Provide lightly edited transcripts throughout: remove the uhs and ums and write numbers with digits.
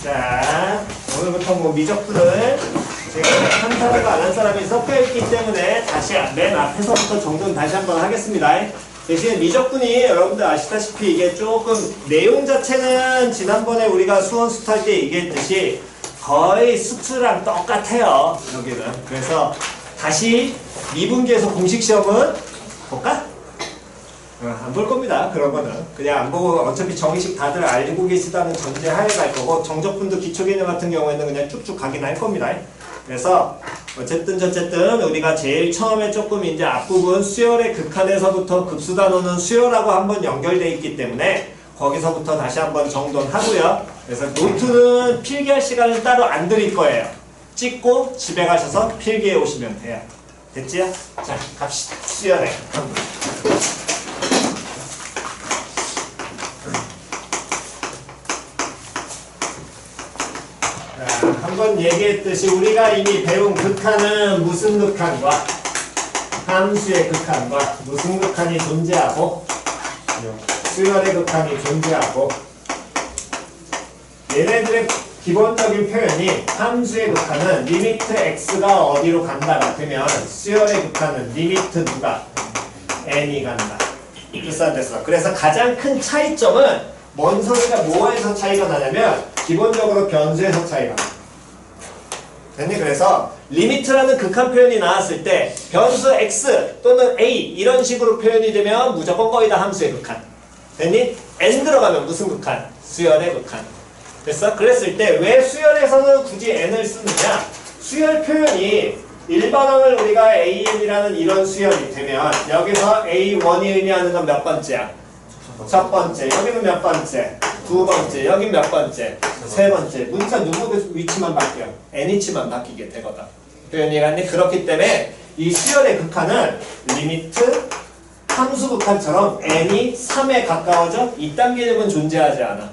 자, 오늘부터 뭐 미적분을 제가 한 사람과 안 한 사람이 섞여있기 때문에 다시 맨 앞에서부터 정돈 다시 한번 하겠습니다. 대신 미적분이 여러분들 아시다시피 이게 조금 내용 자체는 지난번에 우리가 수원 수트 할 때 얘기했듯이 거의 수트랑 똑같아요. 여기는. 그래서 다시 미분기에서 공식 시험은 볼까? 안 볼 겁니다. 그런 거는. 그냥 안 보고 어차피 정의식 다들 알고 계시다는 전제하에 갈 거고 정적분도 기초개념 같은 경우에는 그냥 쭉쭉 가긴 할 겁니다. 그래서 어쨌든 우리가 제일 처음에 조금 이제 앞부분 수열의 극한에서부터 급수단원은 수열하고 한번 연결되어 있기 때문에 거기서부터 다시 한번 정돈하고요. 그래서 노트는 필기할 시간은 따로 안 드릴 거예요. 찍고 집에 가셔서 필기해 오시면 돼요. 됐지요? 자, 갑시다. 수열의 극한. 한번 얘기했듯이 우리가 이미 배운 극한은 무슨 극한과 함수의 극한과 무슨 극한이 존재하고 수열의 극한이 존재하고 얘네들의 기본적인 표현이 함수의 극한은 리미트 x가 어디로 간다 같으면 수열의 극한은 리미트 누가 n이 간다. 됐어 안 됐어? 그래서 가장 큰 차이점은 뭔 소리가 뭐에서 차이가 나냐면 기본적으로 변수에서 차이가 나. 됐니? 그래서 리미트라는 극한 표현이 나왔을 때 변수 x 또는 a 이런 식으로 표현이 되면 무조건 거의 다 함수의 극한. 됐니? n 들어가면 무슨 극한? 수열의 극한. 됐어? 그랬을 때 왜 수열에서는 굳이 n을 쓰느냐? 수열 표현이 일반항을 우리가 an이라는 이런 수열이 되면 여기서 a1이 의미하는 건 몇 번째야? 첫 번째. 여기는 몇 번째? 두 번째. 여긴 몇 번째? 세 번째. 문자 누구 위치만 바뀌어? n 위치만 바뀌게 되거든. 표현이 갔니? 그렇기 때문에 이 수열의 극한은 리미트 함수 극한처럼 n이 3에 가까워져? 이딴 개념은 존재하지 않아.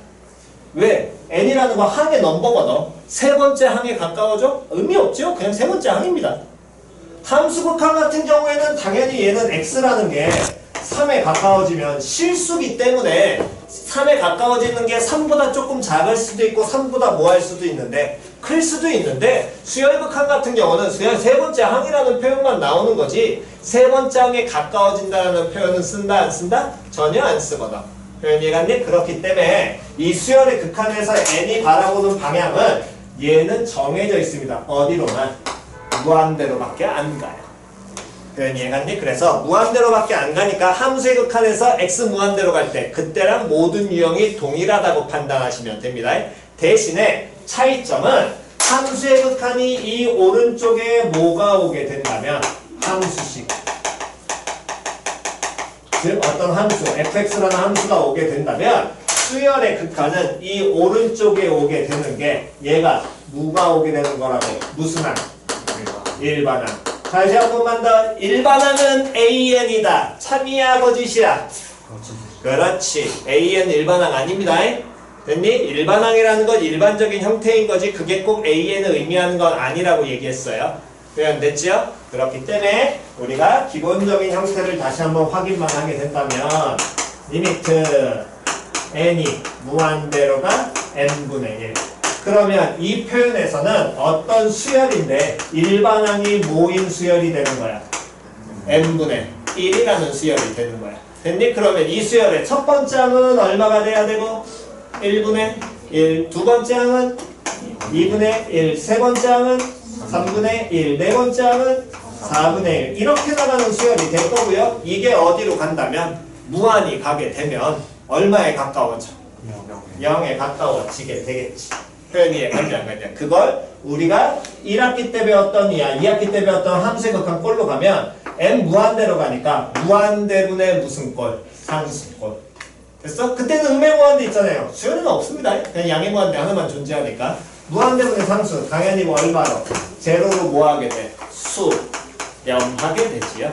왜? n이라는 건 항의 넘버거든. 세 번째 항에 가까워져? 의미 없죠? 그냥 세 번째 항입니다. 함수 극한 같은 경우에는 당연히 얘는 x라는 게 3에 가까워지면 실수기 때문에 3에 가까워지는 게 3보다 조금 작을 수도 있고 3보다 뭐 할 수도 있는데 클 수도 있는데 수열극한 같은 경우는 그냥 세 번째 항이라는 표현만 나오는 거지 세 번째 항에 가까워진다는 표현은 쓴다 안 쓴다? 전혀 안 쓰거든. 표현이 갔니? 그렇기 때문에 이 수열의 극한에서 n이 바라보는 방향은 얘는 정해져 있습니다. 어디로만? 무한대로밖에 안 가요. 표현 이해갔니? 그래서 무한대로밖에 안 가니까 함수의 극한에서 x 무한대로 갈 때 그때랑 모든 유형이 동일하다고 판단하시면 됩니다. 대신에 차이점은 함수의 극한이 이 오른쪽에 뭐가 오게 된다면 함수식 즉 어떤 함수 fx라는 함수가 오게 된다면 수열의 극한은 이 오른쪽에 오게 되는 게 얘가 뭐가 오게 되는 거라고 무슨 항? 일반항. 다시 한 번만 더. 일반항은 AN이다. 참이야 거짓이야? 그렇지. AN 일반항 아닙니다. 됐니? 일반항이라는 건 일반적인 형태인 거지 그게 꼭 AN을 의미하는 건 아니라고 얘기했어요. 표현됐죠? 그렇기 때문에 우리가 기본적인 형태를 다시 한번 확인만 하게 된다면 리미트 n이 무한대로가 n분의 1 그러면 이 표현에서는 어떤 수열인데 일반항이 모인 수열이 되는 거야. n분의 1이라는 수열이 되는 거야. 됐니? 그러면 이 수열의 첫 번째 항은 얼마가 돼야 되고 1분의 1 두 번째 항은 2분의 1 세 번째 항은 3분의 1 네 번째 항은 4분의 1 이렇게 나가는 수열이 될 거고요. 이게 어디로 간다면 무한히 가게 되면 얼마에 가까워져? 0에 가까워지게 되겠지. 표현이 간지 안 간지. 그걸 우리가 1학기 때 배웠던 2학기 때 배웠던 함수의 극한 꼴로 가면 n 무한대로 가니까 무한대분의 무슨 꼴? 상수꼴. 됐어? 그때는 음의 무한대 있잖아요. 수열은 없습니다. 그냥 양의 무한대 하나만 존재하니까. 무한대분의 상수 당연히 뭐 얼마로? 제로로 뭐 하게 돼? 수렴하게 되지요.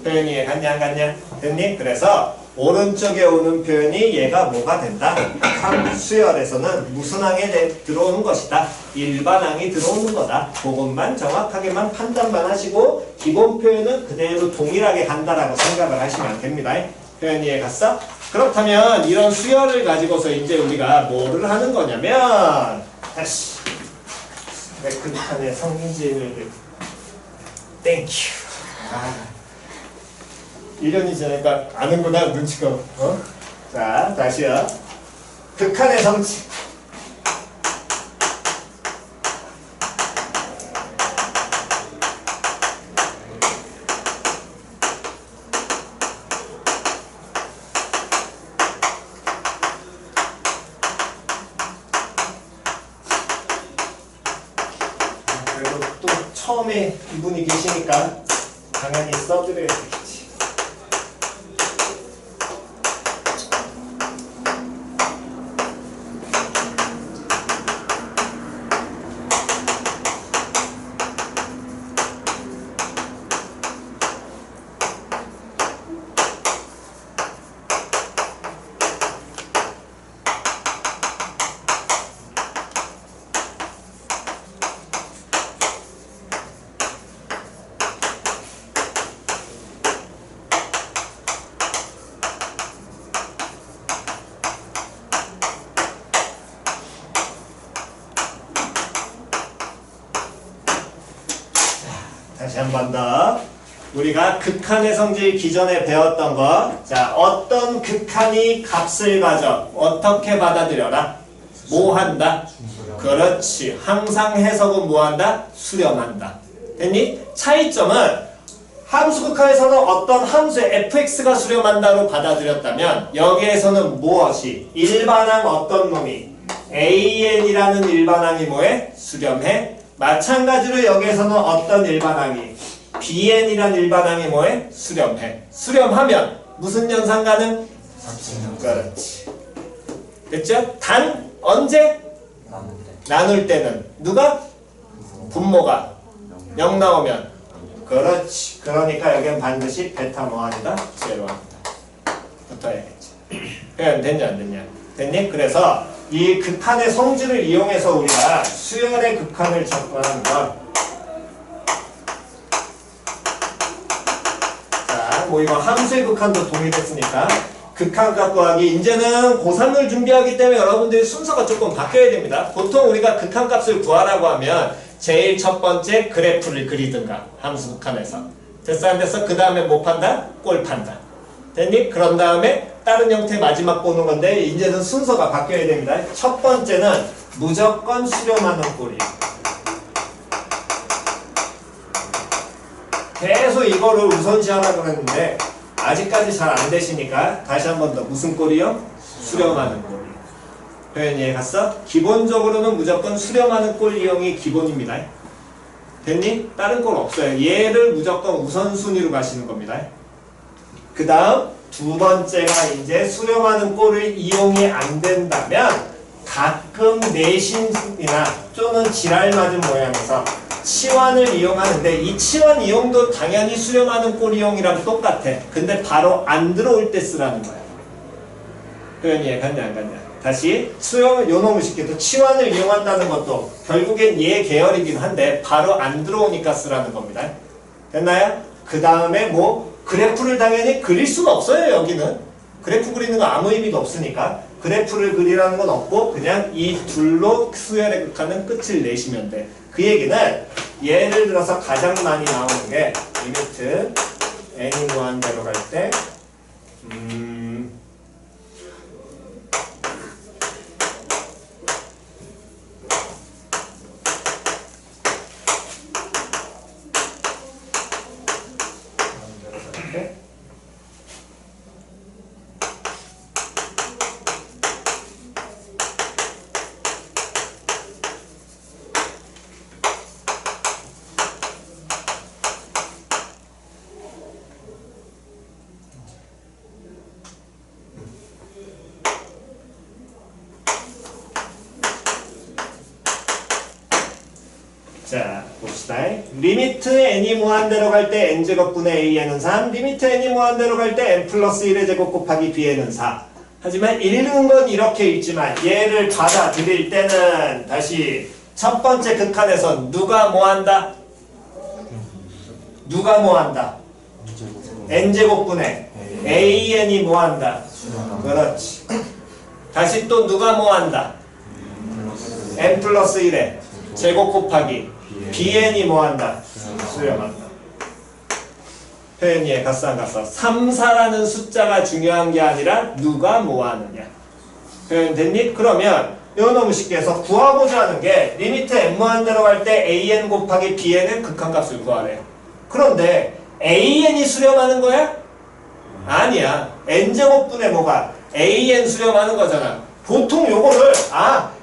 표현이 갔냐 안 갔냐? 됐니? 그래서 오른쪽에 오는 표현이 얘가 뭐가 된다? 함수열에서는 무슨 항에 들어오는 것이다. 일반항이 들어오는 거다. 그것만 정확하게만 판단만 하시고 기본 표현은 그대로 동일하게 간다라고 생각을 하시면 됩니다. 표현 이해 갔어? 그렇다면 이런 수열을 가지고서 이제 우리가 뭐를 하는 거냐면 다시 내 극한의 성질을 땡큐 1년이 지나니까 아는구나 눈치가 자 다시요 극한의 성질 처음에 이분이 계시니까 당연히 써드려야 되겠지. 다시 한 번 더. 우리가 극한의 성질 기존에 배웠던 거. 자, 어떤 극한이 값을 가져. 어떻게 받아들여라? 뭐 한다? 그렇지. 항상 해석은 뭐 한다? 수렴한다. 됐니? 차이점은 함수 극한에서는 어떤 함수의 fx가 수렴한다로 받아들였다면 여기에서는 무엇이? 일반항 어떤 놈이? an이라는 일반항이 뭐해? 수렴해? 마찬가지로 여기에서는 어떤 일반항이 bn이란 일반항이 뭐해? 수렴해. 수렴하면 무슨 연산 가능? 그렇지. 됐죠? 단 언제? 나눌 때는 누가? 분모가 0 나오면 그렇지. 그러니까 여기는 반드시 베타 뭐하니다? 제로합니다. 붙어야겠지. 표현 됐냐 안 됐냐? 됐니? 그래서 이 극한의 성질을 이용해서 우리가 수열의 극한을 접근하는 건 자, 뭐 이거 함수의 극한도 동일했으니까 극한값 구하기 이제는 고3을 준비하기 때문에 여러분들이 순서가 조금 바뀌어야 됩니다. 보통 우리가 극한값을 구하라고 하면 제일 첫 번째 그래프를 그리든가 함수 극한에서 됐어 안 됐어? 그 다음에 뭐 판다? 꼴 판다. 됐니? 그런 다음에 다른 형태 마지막 보는 건데 이제는 순서가 바뀌어야 됩니다. 첫 번째는 무조건 수렴하는 꼴이에요. 계속 이거를 우선시하라고 그랬는데 아직까지 잘 안 되시니까 다시 한 번 더 무슨 꼴이요? 수렴하는 꼴이요. 표현 이해 갔어? 기본적으로는 무조건 수렴하는 꼴 이용이 기본입니다. 됐니? 다른 꼴 없어요. 얘를 무조건 우선순위로 가시는 겁니다. 그 다음 두 번째가 이제 수렴하는 꼴을 이용이 안 된다면 가끔 내신이나 또는 지랄 맞은 모양에서 치환을 이용하는데 이 치환 이용도 당연히 수렴하는 꼴 이용이랑 똑같아. 근데 바로 안 들어올 때 쓰라는 거야. 표현 이해 갔냐 안 갔냐? 다시 수렴 요놈을 시켜도 치환을 이용한다는 것도 결국엔 얘 계열이긴 한데 바로 안 들어오니까 쓰라는 겁니다. 됐나요? 그 다음에 뭐 그래프를 당연히 그릴 수는 없어요. 여기는 그래프 그리는 거 아무 의미도 없으니까 그래프를 그리라는 건 없고 그냥 이 둘로 수열의 극한은 끝을 내시면 돼. 그 얘기는 예를 들어서 가장 많이 나오는 게 리미트 n이 무한대로 갈 때 자, 봅시다. 리미트 n이 무한대로 갈 때 n제곱분의 a에는 3, 리미트 n이 무한대로 갈 때 n 플러스 1의 제곱 곱하기 b에는 4. 하지만 읽는 건 이렇게 읽지만 얘를 받아들일 때는 다시 첫 번째 극한에서 누가 뭐한다? 누가 뭐한다? n제곱분의 an이 뭐한다? 그렇지. 다시 또 누가 뭐 한다? n 플러스 1에 제곱 곱하기 bn이 뭐 한다? 수렴한다. 표현 이해 갔어 안 갔어? 3, 4라는 숫자가 중요한 게 아니라 누가 뭐 하느냐. 표현 됐니? 그러면 이거 너무 쉽게 해서 구하고자 하는 게 리미트 n-만 들어갈 때 an 곱하기 bn은 극한값을 구하래요. 그런데 an이 수렴하는 거야? 아니야. n제곱분의 뭐가? an 수렴하는 거잖아. 보통 요거를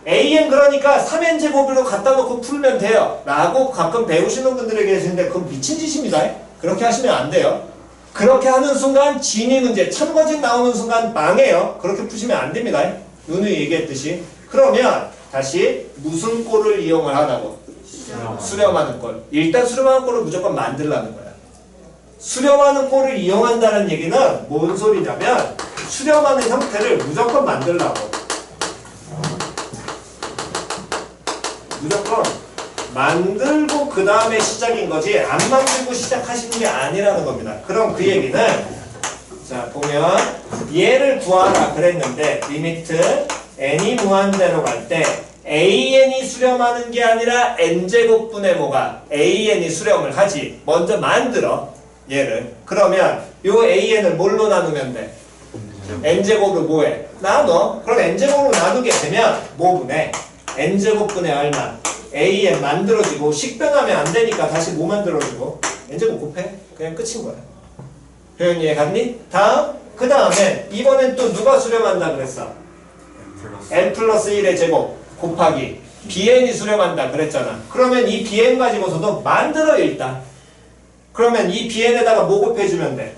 an 그러니까 3n제곱으로 갖다 놓고 풀면 돼요 라고 가끔 배우시는 분들이 계시는데 그건 미친 짓입니다. 그렇게 하시면 안 돼요. 그렇게 하는 순간 진위 문제, 참거진 나오는 순간 망해요. 그렇게 푸시면 안 됩니다. 누누이 얘기했듯이. 그러면 다시 무슨 꼴을 이용을 하라고? 수렴하는 꼴. 일단 수렴하는 꼴을 무조건 만들라는 거야. 수렴하는 꼴을 이용한다는 얘기는 뭔 소리냐면 수렴하는 형태를 무조건 만들라고. 무조건 만들고 그 다음에 시작인 거지 안 만들고 시작하시는 게 아니라는 겁니다. 그럼 그 얘기는 자 보면 얘를 구하라 그랬는데 리미트 n이 무한대로 갈 때 an이 수렴하는 게 아니라 n제곱분의 뭐가 an이 수렴을 하지. 먼저 만들어 얘를. 그러면 요 an을 뭘로 나누면 돼? n제곱으로 뭐해? 나눠. 그럼 n제곱으로 나누게 되면 뭐분해? n제곱분의 얼마? an 만들어지고 식변하면 안 되니까 다시 뭐 만들어지고? n제곱 곱해? 그냥 끝인 거야. 표현 이해 갔니? 다음 그 다음에 이번엔 또 누가 수렴한다 그랬어? n 플러스 1의 제곱 곱하기 bn이 수렴한다 그랬잖아. 그러면 이 bn 가지고서도 만들어 일단. 그러면 이 bn에다가 뭐 곱해주면 돼?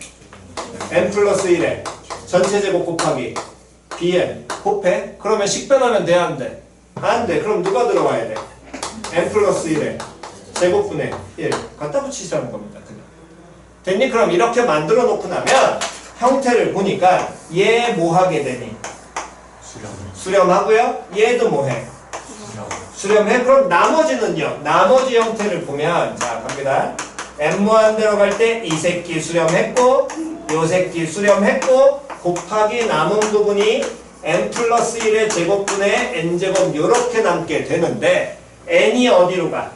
n 플러스 1의 전체 제곱 곱하기 bn 곱해? 그러면 식변하면 돼 안 돼? 안 돼. 그럼 누가 들어와야 돼? n 플러스 1의 제곱분의 1 갖다 붙이자는 겁니다. 그냥. 됐니? 그럼 이렇게 만들어 놓고 나면 형태를 보니까 얘 뭐 하게 되니? 수렴하고요. 얘도 뭐 해? 수렴해. 그럼 나머지는요. 나머지 형태를 보면 자 갑니다. n-만 들어갈 때 이 새끼 수렴했고 요 새끼 수렴했고 곱하기 남은 부분이 n 플러스 1의 제곱분의 n제곱 요렇게 남게 되는데 n이 어디로 가?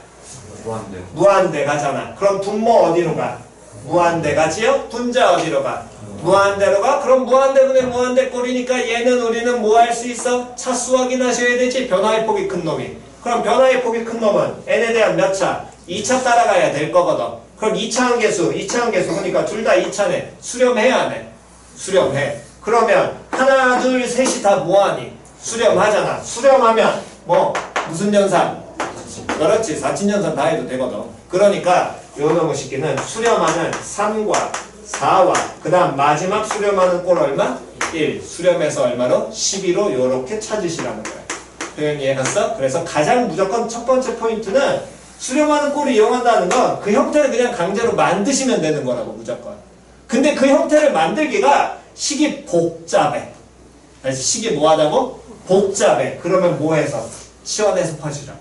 무한대 가잖아. 그럼 분모 어디로 가? 무한대 가지요? 분자 어디로 가? 무한대로 가? 그럼 무한대분의 무한대 꼴이니까 얘는 우리는 뭐 할 수 있어? 차수 확인하셔야 되지. 변화의 폭이 큰 놈이. 그럼 변화의 폭이 큰 놈은 n에 대한 몇 차? 2차 따라가야 될 거거든. 그럼 2차항 계수 그러니까 둘 다 2차네. 수렴해야 하네. 수렴해. 그러면 하나 둘 셋이 다 뭐하니? 수렴하잖아. 수렴하면 뭐 무슨 연산? 그렇지. 사친연산 다 해도 되거든. 그러니까 요 놈의 식기는 수렴하는 3과 4와 그 다음 마지막 수렴하는 꼴 얼마? 1. 수렴해서 얼마로? 12로 요렇게 찾으시라는 거야. 표현 이해 갔어? 그래서 가장 무조건 첫 번째 포인트는 수렴하는 꼴을 이용한다는 건 그 형태를 그냥 강제로 만드시면 되는 거라고 무조건. 근데 그 형태를 만들기가 식이 복잡해. 그래서 식이 뭐하다고? 복잡해. 그러면 뭐해서? 치환해서 퍼주라고.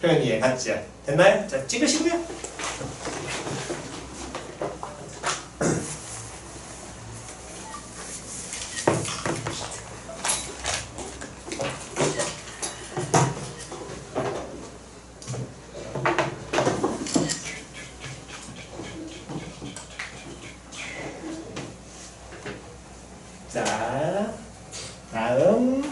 표현 이해 갔지? 됐나요? 자 찍으시고요. 자, 다음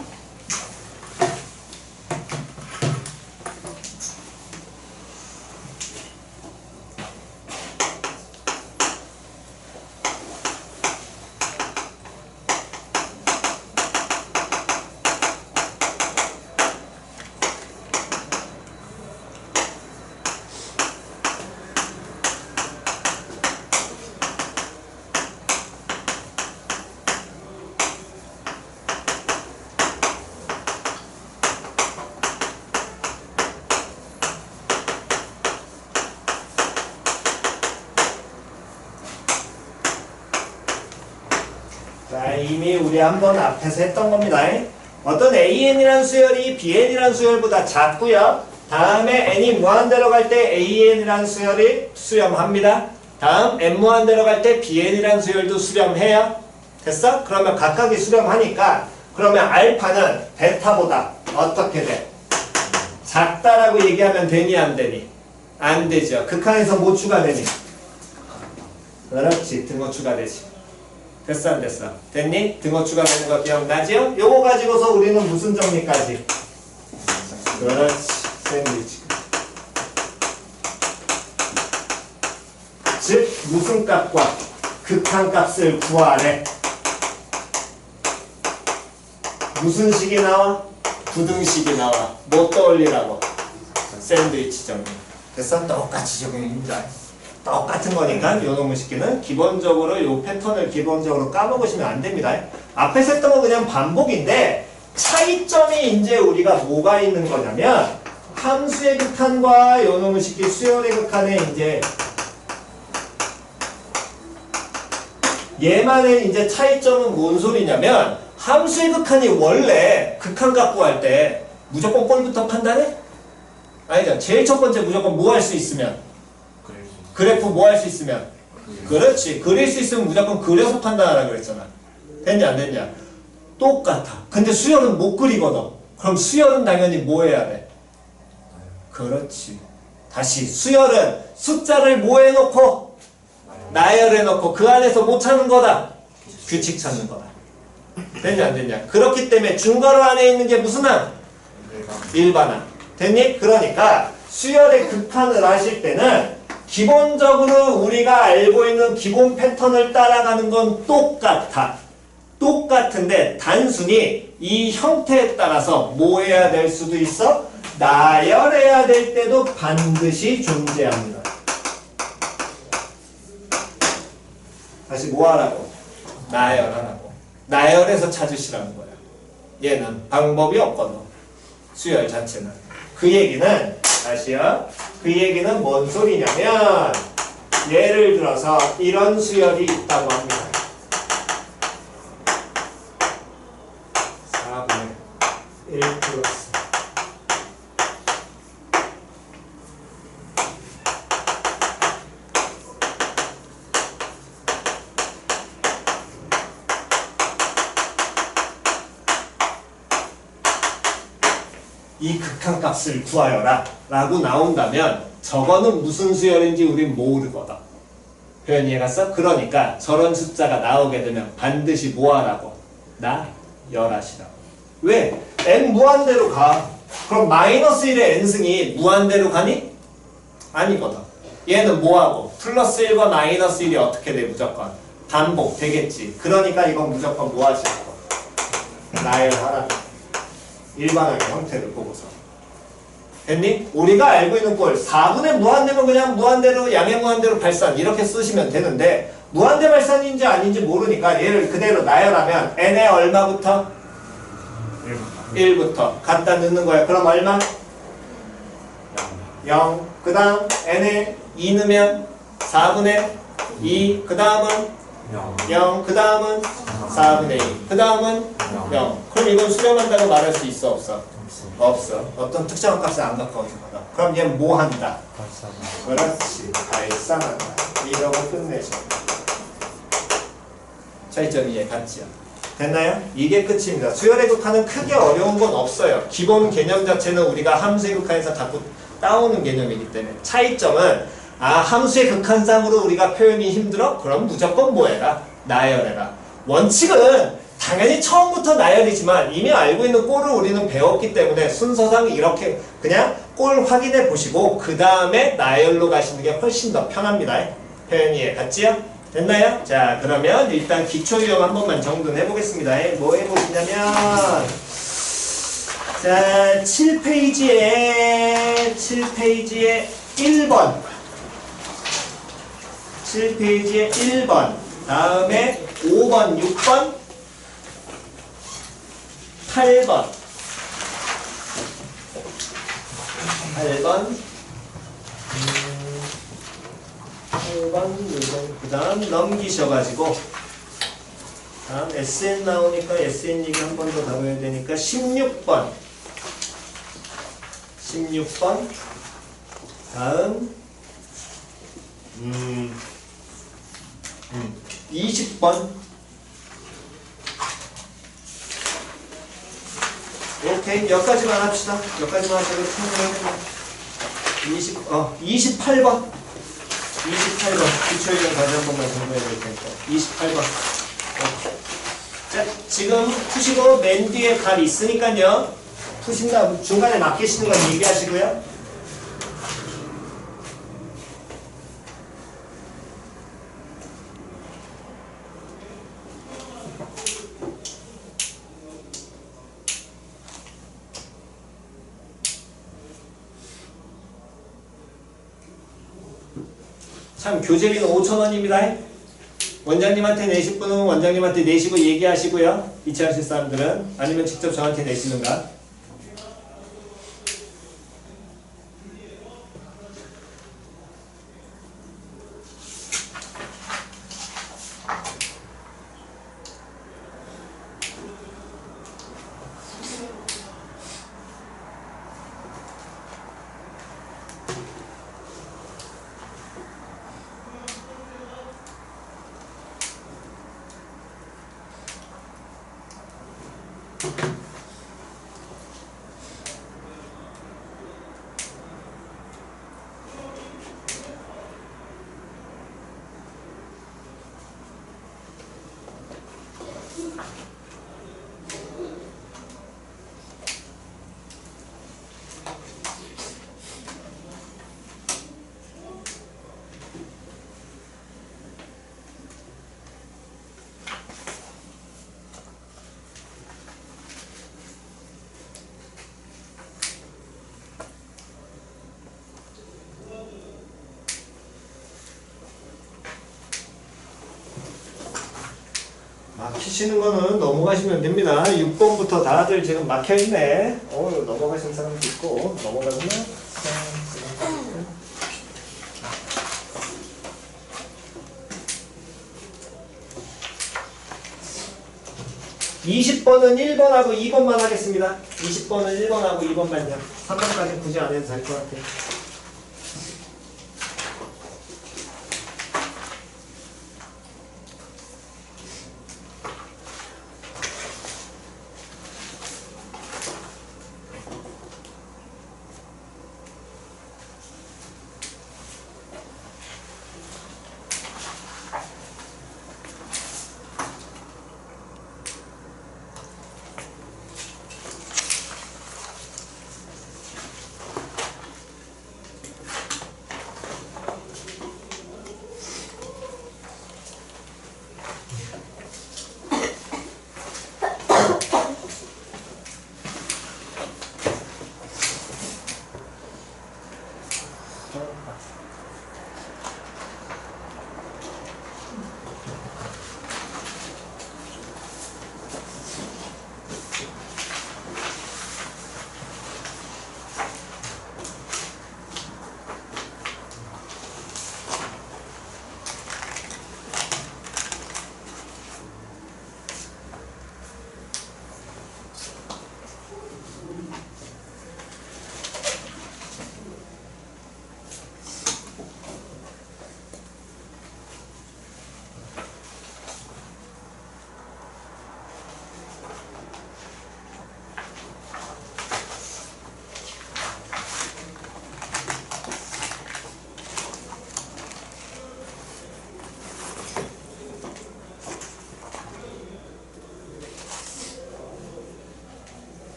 자, 이미 우리 한번 앞에서 했던 겁니다. 어떤 an이라는 수열이 bn이라는 수열보다 작고요. 다음에 n이 무한대로 갈 때 an이라는 수열이 수렴합니다. 다음 n 무한대로 갈 때 bn이라는 수열도 수렴해요. 됐어? 그러면 각각이 수렴하니까 그러면 알파는 베타보다 어떻게 돼? 작다라고 얘기하면 되니 안 되니? 안 되죠. 극한에서 뭐 추가되니? 그렇지. 등호 추가되지. 됐어 안 됐어? 됐니? 등호 추가되는 거 기억나지요? 요거 가지고서 우리는 무슨 정리까지? 그렇지. 샌드위치. 즉 무슨 값과 극한값을 구하래. 무슨 식이 나와? 부등식이 나와. 뭐 떠올리라고? 샌드위치 정리. 됐어? 똑같이 적용입니다. 똑같은 거니까 요 놈의 식기는 기본적으로 요 패턴을 기본적으로 까먹으시면 안 됩니다. 앞에서 했던 건 그냥 반복인데 차이점이 이제 우리가 뭐가 있는 거냐면 함수의 극한과 요 놈의 식기 수열의 극한에 이제 얘만의 이제 차이점은 뭔 소리냐면 함수의 극한이 원래 극한값 구할 때 무조건 꼴부터 판단해? 아니죠. 제일 첫 번째 무조건 뭐 할 수 있으면? 그래프 뭐 할 수 있으면? 그렇지. 그릴 수 있으면 무조건 그려서 판단하라 그랬잖아. 됐냐 안 됐냐? 똑같아. 근데 수열은 못 그리거든. 그럼 수열은 당연히 뭐 해야 돼? 그렇지. 다시 수열은 숫자를 뭐 해놓고? 나열해놓고 그 안에서 뭐 찾는 거다? 규칙 찾는 거다. 됐냐 안 됐냐? 그렇기 때문에 중괄호 안에 있는 게 무슨 항? 일반항. 됐니? 그러니까 수열의 극한을 하실 때는 기본적으로 우리가 알고 있는 기본 패턴을 따라가는 건 똑같아. 똑같은데 단순히 이 형태에 따라서 뭐 해야 될 수도 있어? 나열해야 될 때도 반드시 존재합니다. 다시 뭐 하라고? 나열하라고. 나열해서 찾으시라는 거야. 얘는 방법이 없거든. 수열 자체는. 그 얘기는 다시요. 그 얘기는 뭔 소리냐면 예를 들어서 이런 수열이 있다고 합니다. 4분의 1 플러스 이 극한값을 구하여라 라고 나온다면 저거는 무슨 수열인지 우린 모르거든. 표현 이해갔어? 그러니까 저런 숫자가 나오게 되면 반드시 뭐하라고? 나열하시라고. 왜? n 무한대로 가. 그럼 마이너스 1의 n승이 무한대로 가니? 아니거든. 얘는 뭐하고? 플러스 1과 마이너스 1이 어떻게 돼? 무조건 반복 되겠지. 그러니까 이건 무조건 뭐 하시라고? 나열하라고. 일반항의 형태를 보고서. 됐니? 우리가 알고 있는 꼴 4분의 무한대면 그냥 무한대로 양의 무한대로 발산 이렇게 쓰시면 되는데 무한대 발산인지 아닌지 모르니까 얘를 그대로 나열하면 n의 얼마부터? 1부터 갖다 넣는 거야. 그럼 얼마? 0. 그 다음 n에 2 넣으면 4분의 2. 그 다음은 0. 그 다음은 4분의 2. 그 다음은 0. 그럼 이건 수렴한다고 말할 수 있어 없어? 없어. 어떤 특정한 값을 안 바꿔주거든. 그럼 얘는 뭐 한다? 그렇지. 발산한다. 이러고 끝내죠. 차이점 이해 갔지요? 됐나요? 이게 끝입니다. 수열의 극한은 크게 어려운 건 없어요. 기본 개념 자체는 우리가 함수의 극한에서 갖고 따오는 개념이기 때문에 차이점은 함수의 극한상으로 우리가 표현이 힘들어? 그럼 무조건 뭐 해라? 나열해라. 원칙은 당연히 처음부터 나열이지만 이미 알고 있는 꼴을 우리는 배웠기 때문에 순서상 이렇게 그냥 꼴 확인해 보시고 그 다음에 나열로 가시는 게 훨씬 더 편합니다. 표현 이해 갔지요? 됐나요? 자 그러면 일단 기초유형 한 번만 정돈해 보겠습니다. 뭐 해보시냐면 자 7페이지에 1번 7페이지에 1번 다음에 5번 6번 8번 6번 그 다음 넘기셔가지고 다음 SN 나오니까 SN 얘기 한 번 더 다뤄야 되니까 16번 다음 20번 오케이. 여기까지만 합시다. 여기까지만 하셔도 충분히 28번. 28번. 기초이론 다시 한 번만 정리해 줄 테니까. 28번. 자, 지금 푸시고 맨 뒤에 답 있으니까요. 푸신다. 중간에 맡기시는 건 얘기하시고요. 참 교재비는 5,000원입니다. 원장님한테 내실 분은 원장님한테 내시고 얘기하시고요. 이체하실 사람들은 아니면 직접 저한테 내시는가. 막히시는 거는 넘어가시면 됩니다. 6번부터 다들 지금 막혀있네. 넘어가신 사람도 있고. 넘어가시면 20번은 1번하고 2번만 하겠습니다. 20번은 1번하고 2번만요. 3번까지 굳이 안 해도 될 것 같아요.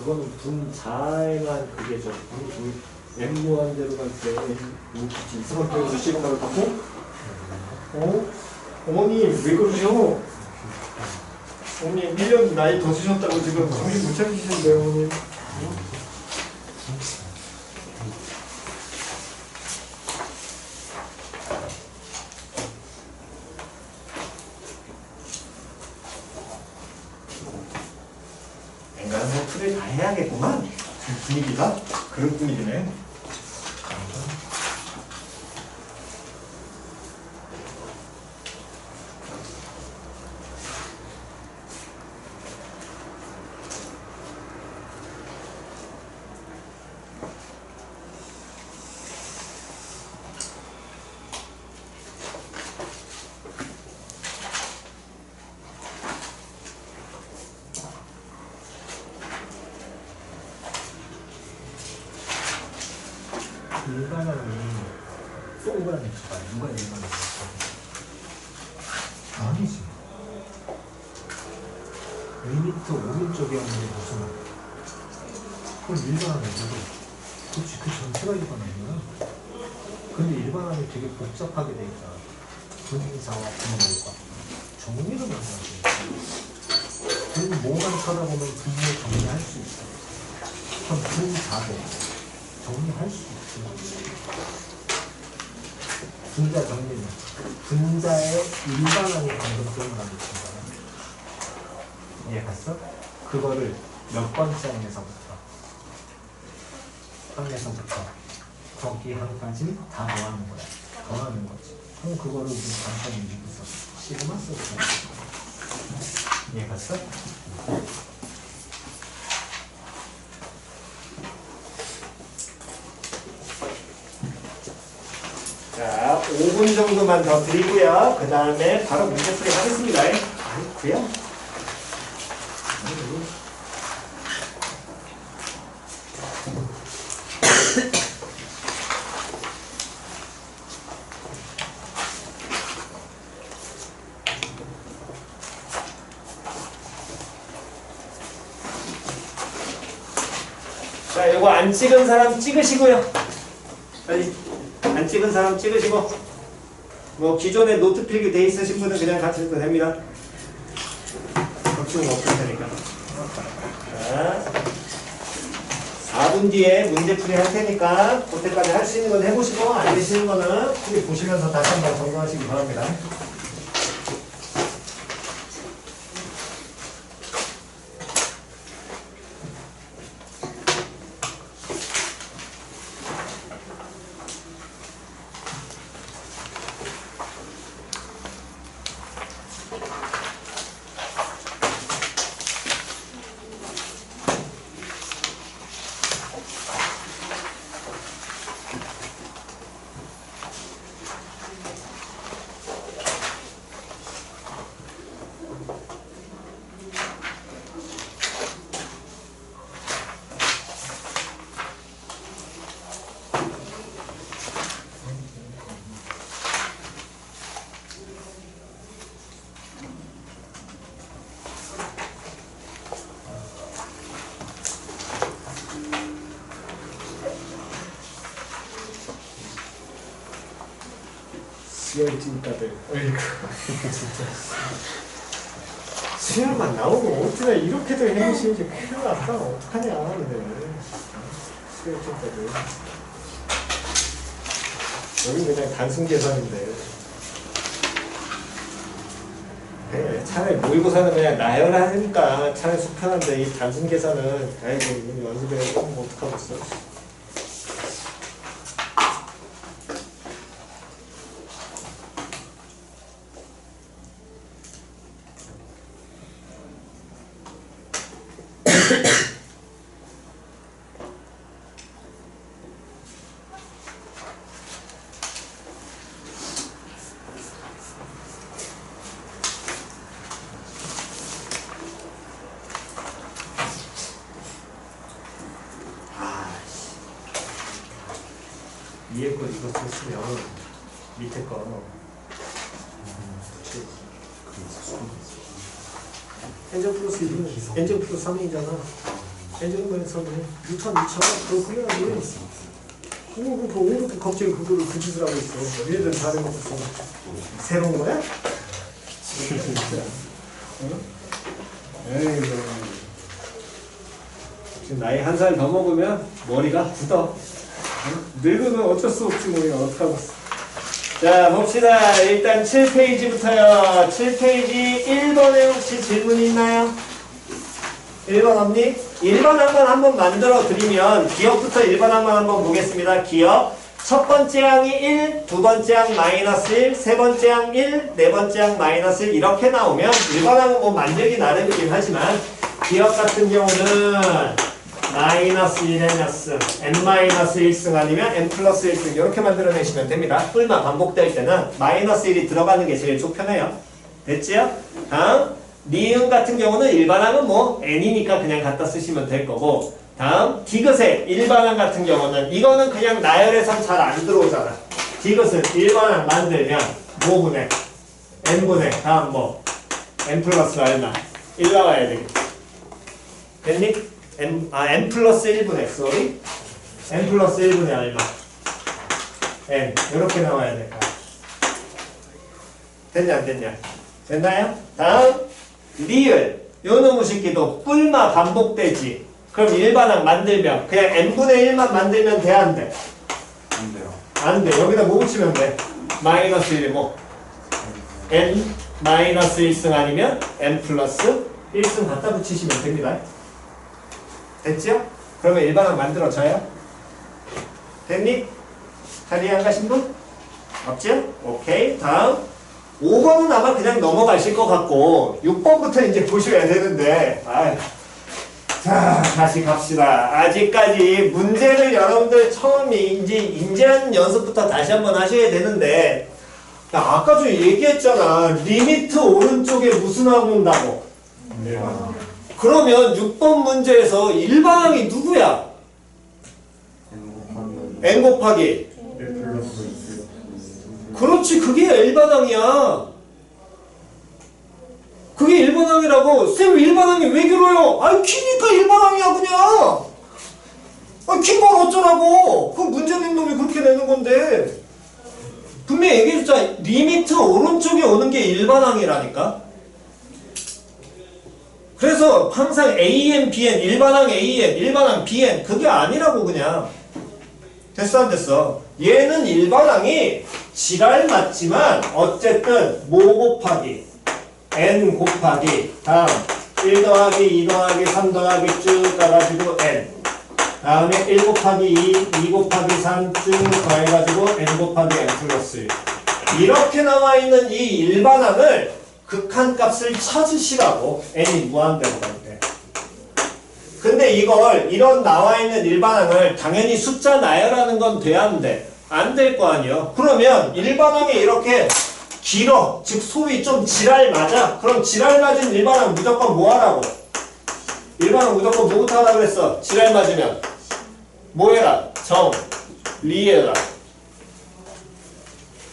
그거는 분자에만 그게 죠. M 무한대로 갈 때 이상한 표현으로 시그마를 갖고 어머님 왜 그러셔? 어머님 1년 나이 더 드셨다고 지금 정신 못 차리시는데요 어머님. 인간은 뭐 풀을 다 해야겠구만. 분위기가 그런 분위기네. 일반화는 동그란 X가 누가 일반화 아니지. 리미트 오른쪽이었는데 무슨 그건 일반화는 그렇지 그 전체가 일반화이구나. 근데 일반화는 되게 복잡하게 돼 있잖아. 분사와 분모가 정리를 만들어야지. 분모만 쳐다보면 분모 정리할 수 있어. 그럼 분자도 정리할 수 있어. 분자 정리는 분자의 일반항이 방금 들어가는 거잖아. 이해갔어? 그거를 몇 번째 항에서부터 거기 항까지 다 더하는 거야. 더하는 거지. 그럼 그거를 우리 간단히 여기서 시그마 써서 이해갔어? 자, 5분 정도만 더 드리고요. 그 다음에 바로 문제 풀이 하겠습니다. 아이쿠야. 자, 요거 안 찍은 사람 찍으시고요. 빨리. 안 찍은 사람 찍으시고, 뭐 기존에 노트 필기 돼 있으신 분은 그냥 같이 해도 됩니다. 걱정은 없을 테니까. 자, 4분 뒤에 문제풀이 할 테니까 그때까지 할 수 있는 건 해보시고 안 되시는 거는 풀이 보시면서 다시 한번 점검하시기 바랍니다. 수혈진가들. 어이구, 진짜. 수혈만 나오고 어찌나 이렇게도 해주시는지 큰일 났다. 어떡하냐, 근데. 수혈진가들. 여기 그냥 단순 계산인데. 네, 차라리 모의고사는 그냥 나열하니까 차라리 속편한데 이 단순 계산은 아이고 이거 연습해야 뭐 어떡하겠어. 위에 거 이거 썼으면 밑에 거 N제곱 플러스 1은 N제곱 플러스 3이잖아. 예전에서는 뉴턴 2천 그거 그냥 그 오늘도 갑자기 그거를 그 짓을 하고 있어. 얘들 다른 것도 새로운 거야? 에이, 지금 나이 한 살 더 먹으면 머리가 굳어. 늙으면 어쩔 수 없지 뭐 이거 어떡하겠어. 자 봅시다. 일단 7페이지부터요. 7페이지 1번에 혹시 질문 있나요? 1번 없니? 1번 한번 만들어 드리면 기억부터 1번 한번 보겠습니다. 기억. 첫 번째 항이 1, 두 번째 항 마이너스 1, 세 번째 항 1, 네 번째 항 마이너스 1 이렇게 나오면 1번 항은 뭐 만들기 나름이긴 하지만 기억 같은 경우는 마이너스 1n n 마이너스 1승 아니면 n 플러스 1승 이렇게 만들어내시면 됩니다. 뿔만 반복될 때는 마이너스 1이 들어가는 게 제일 좋편해요. 됐지요? 다음 니은 같은 경우는 일반항은 뭐 n이니까 그냥 갖다 쓰시면 될 거고 다음 디귿의 일반항 같은 경우는 이거는 그냥 나열에선 잘 안 들어오잖아. 디귿은 일반항 만들면 뭐분의 n분의 다음 뭐 n 플러스 얼마 1 나와야 되겠지. 됐니? n 플러스 1분의 sorry n 플러스 1분의 얼마 n 이렇게 나와야 될까? 됐냐 안 됐냐? 됐나요? 다음 리을 요 놈의 새끼도 뿔마 반복되지. 그럼 일반항 만들면 그냥 n분의 1만 만들면 돼 안 돼? 안 돼요. 안 돼. 여기다 뭐 붙이면 돼? 마이너스 1 뭐 n 마이너스 1승 아니면 n 플러스 1승 갖다 붙이시면 됩니다. 됐죠? 그러면 일반항 만들어져요? 됐니? 자리에 안 가신 분? 없죠? 오케이. 다음 5번은 아마 그냥 넘어가실 것 같고 6번부터 이제 보셔야 되는데 아유. 자 다시 갑시다. 아직까지 문제를 여러분들 처음에 이제 인지하는 연습부터 다시 한번 하셔야 되는데 야, 아까 전에 얘기했잖아. 리미트 오른쪽에 무슨 항 온다고? 네. 그러면 6번 문제에서 일반항이 누구야? n 곱하기 그렇지 그게 일반항이야. 그게 일반항이라고. 쌤 일반항이 왜 길어요? 아니 키니까 일반항이야 그냥. 아니 킨 걸 어쩌라고. 그 문제 낸 놈이 그렇게 내는 건데. 분명히 얘기해줬잖아. 리미트 오른쪽에 오는 게 일반항이라니까. 그래서 항상 AN, BN, 일반항 AN, 일반항 BN 그게 아니라고 그냥. 됐어 안 됐어? 얘는 일반항이 지랄 맞지만 어쨌든 모 곱하기 n 곱하기 다음 1 더하기 2 더하기 3 더하기 쭉 가가지고 n 다음에 1 곱하기 2 곱하기 3 쭉 더해가지고 n 곱하기 n 플러스 1 이렇게 나와있는 이 일반항을 극한값을 찾으시라고. n이 무한대로 갈 때. 근데 이걸 이런 나와있는 일반항을 당연히 숫자 나열하는 건 돼야 안 돼. 안 될 거 아니에요. 그러면 일반항이 이렇게 길어. 즉 소위 좀 지랄 맞아. 그럼 지랄 맞은 일반항 무조건 뭐 하라고? 일반항 무조건 뭐부터 하라 그랬어? 지랄 맞으면 뭐 해라? 정리해라.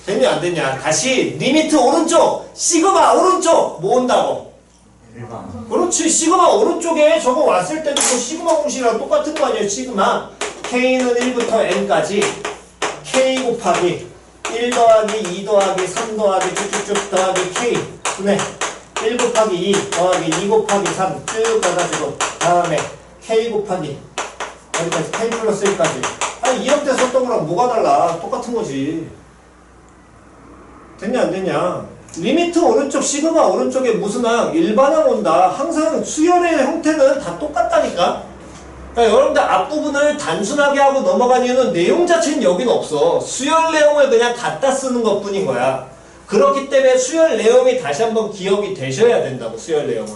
됐냐 안 됐냐? 다시 리미트 오른쪽 시그마 오른쪽 뭐 온다고? 일반. 그렇지. 시그마 오른쪽에 저거 왔을 때도 그 시그마 공식이랑 똑같은 거 아니에요. 시그마 K는 1부터 N까지 K 곱하기 1 더하기 2 더하기 3 더하기 쭉쭉쭉 더하기 K 분의 1 곱하기 2 더하기 2 곱하기 3 쭉 가가지고 다음에 K 곱하기 여기까지 K 플러스 1까지. 아니 이럴 때 썼던 거랑 뭐가 달라? 똑같은 거지. 됐냐 안 됐냐? 리미트 오른쪽 시그마 오른쪽에 무슨 항 일반항 온다. 항상 수열의 형태는 다 똑같다니까. 그러니까 여러분들 앞부분을 단순하게 하고 넘어간 이유는 내용 자체는 여긴 없어. 수열 내용을 그냥 갖다 쓰는 것 뿐인 거야. 그렇기 때문에 수열 내용이 다시 한번 기억이 되셔야 된다고. 수열 내용은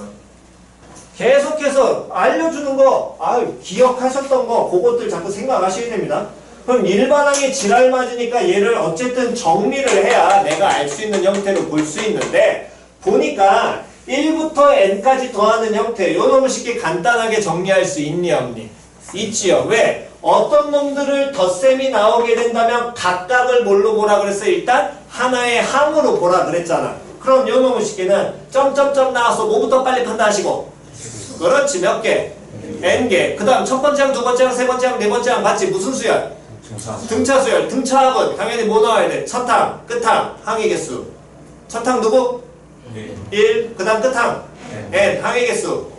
계속해서 알려주는 거 기억하셨던 거 그것들 자꾸 생각하셔야 됩니다. 그럼 일반항이 지랄 맞으니까 얘를 어쨌든 정리를 해야 내가 알 수 있는 형태로 볼 수 있는데 보니까 1부터 n까지 더하는 형태 요 놈을 쉽게 간단하게 정리할 수 있니 없니? 있지요. 왜? 어떤 놈들을 덧셈이 나오게 된다면 각각을 뭘로 보라 그랬어? 일단 하나의 항으로 보라 그랬잖아. 그럼 요 놈의 식기는 점점점 나와서 뭐부터 빨리 판다 하시고 그렇지 몇 개? n개. 그 다음 첫 번째 항, 두 번째 항, 세 번째 항, 네 번째 항 맞지? 무슨 수열? 등차 수열. 등차항은 당연히 뭐 나와야 돼? 첫 항, 끝 항, 항의 개수. 첫 항 누구? 1. 그 다음 끝 항 n. 항의 개수.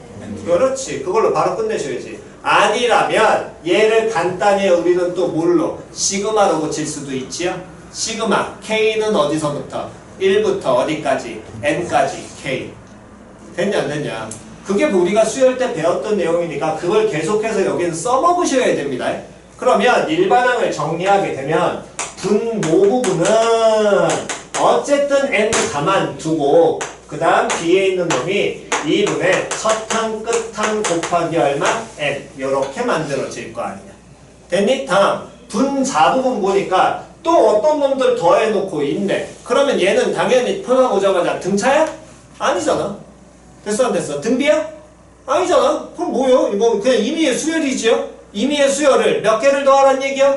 그렇지. 그걸로 바로 끝내셔야지. 아니라면 얘를 간단히 우리는 또 뭘로? 시그마로 고칠 수도 있지요. 시그마. K는 어디서부터? 1부터 어디까지? N까지 K. 됐냐 안 됐냐? 그게 우리가 수열 때 배웠던 내용이니까 그걸 계속해서 여기는 써먹으셔야 됩니다. 그러면 일반항을 정리하게 되면 분모 부분은 어쨌든 N 가만두고 그 다음 뒤에 있는 놈이 2분의 첫항 끝항 곱하기 얼마? N. 요렇게 만들어질 거 아니야. 됐니? 다음 분자 부분 보니까 또 어떤 놈들 더해놓고 있네. 그러면 얘는 당연히 표현하고자마자 등차야? 아니잖아. 됐어 안 됐어? 등비야? 아니잖아. 그럼 뭐요? 이거 그냥 임의의 수열이지요? 임의의 수열을 몇 개를 더하라는 얘기야?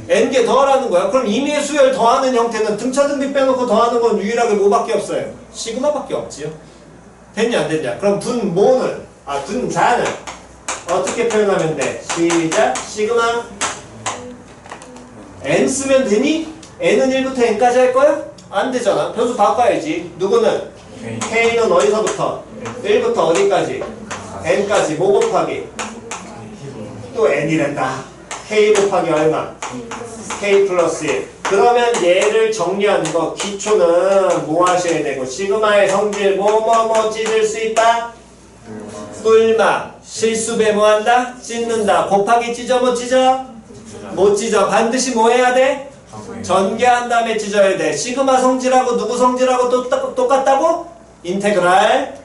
n개 더하라는 거야. 그럼 임의의 수열 더하는 형태는 등차 등비 빼놓고 더하는 건 유일하게 뭐밖에 없어요? 시그마밖에 없지요. 됐냐 안 됐냐? 그럼 분모는 분자는 어떻게 표현하면 돼? 시작. 시그마 n 쓰면 되니? n은 1부터 n까지 할 거야? 안 되잖아. 변수 바꿔야지. 누구는? K는 어디서부터? 1부터 어디까지? n까지. 뭐 곱하기? 또 n이란다. K 곱하기 얼마? K 플러스 1. 그러면 얘를 정리하는 거 기초는 뭐 하셔야 되고 시그마의 성질 뭐 찢을 수 있다? 뿔마. 실수배 뭐 한다? 찢는다. 곱하기 찢어 못 찢어? 못 찢어. 반드시 뭐 해야 돼? 전개한 다음에 찢어야 돼. 시그마 성질하고 누구 성질하고 또 똑같다고? 인테그랄.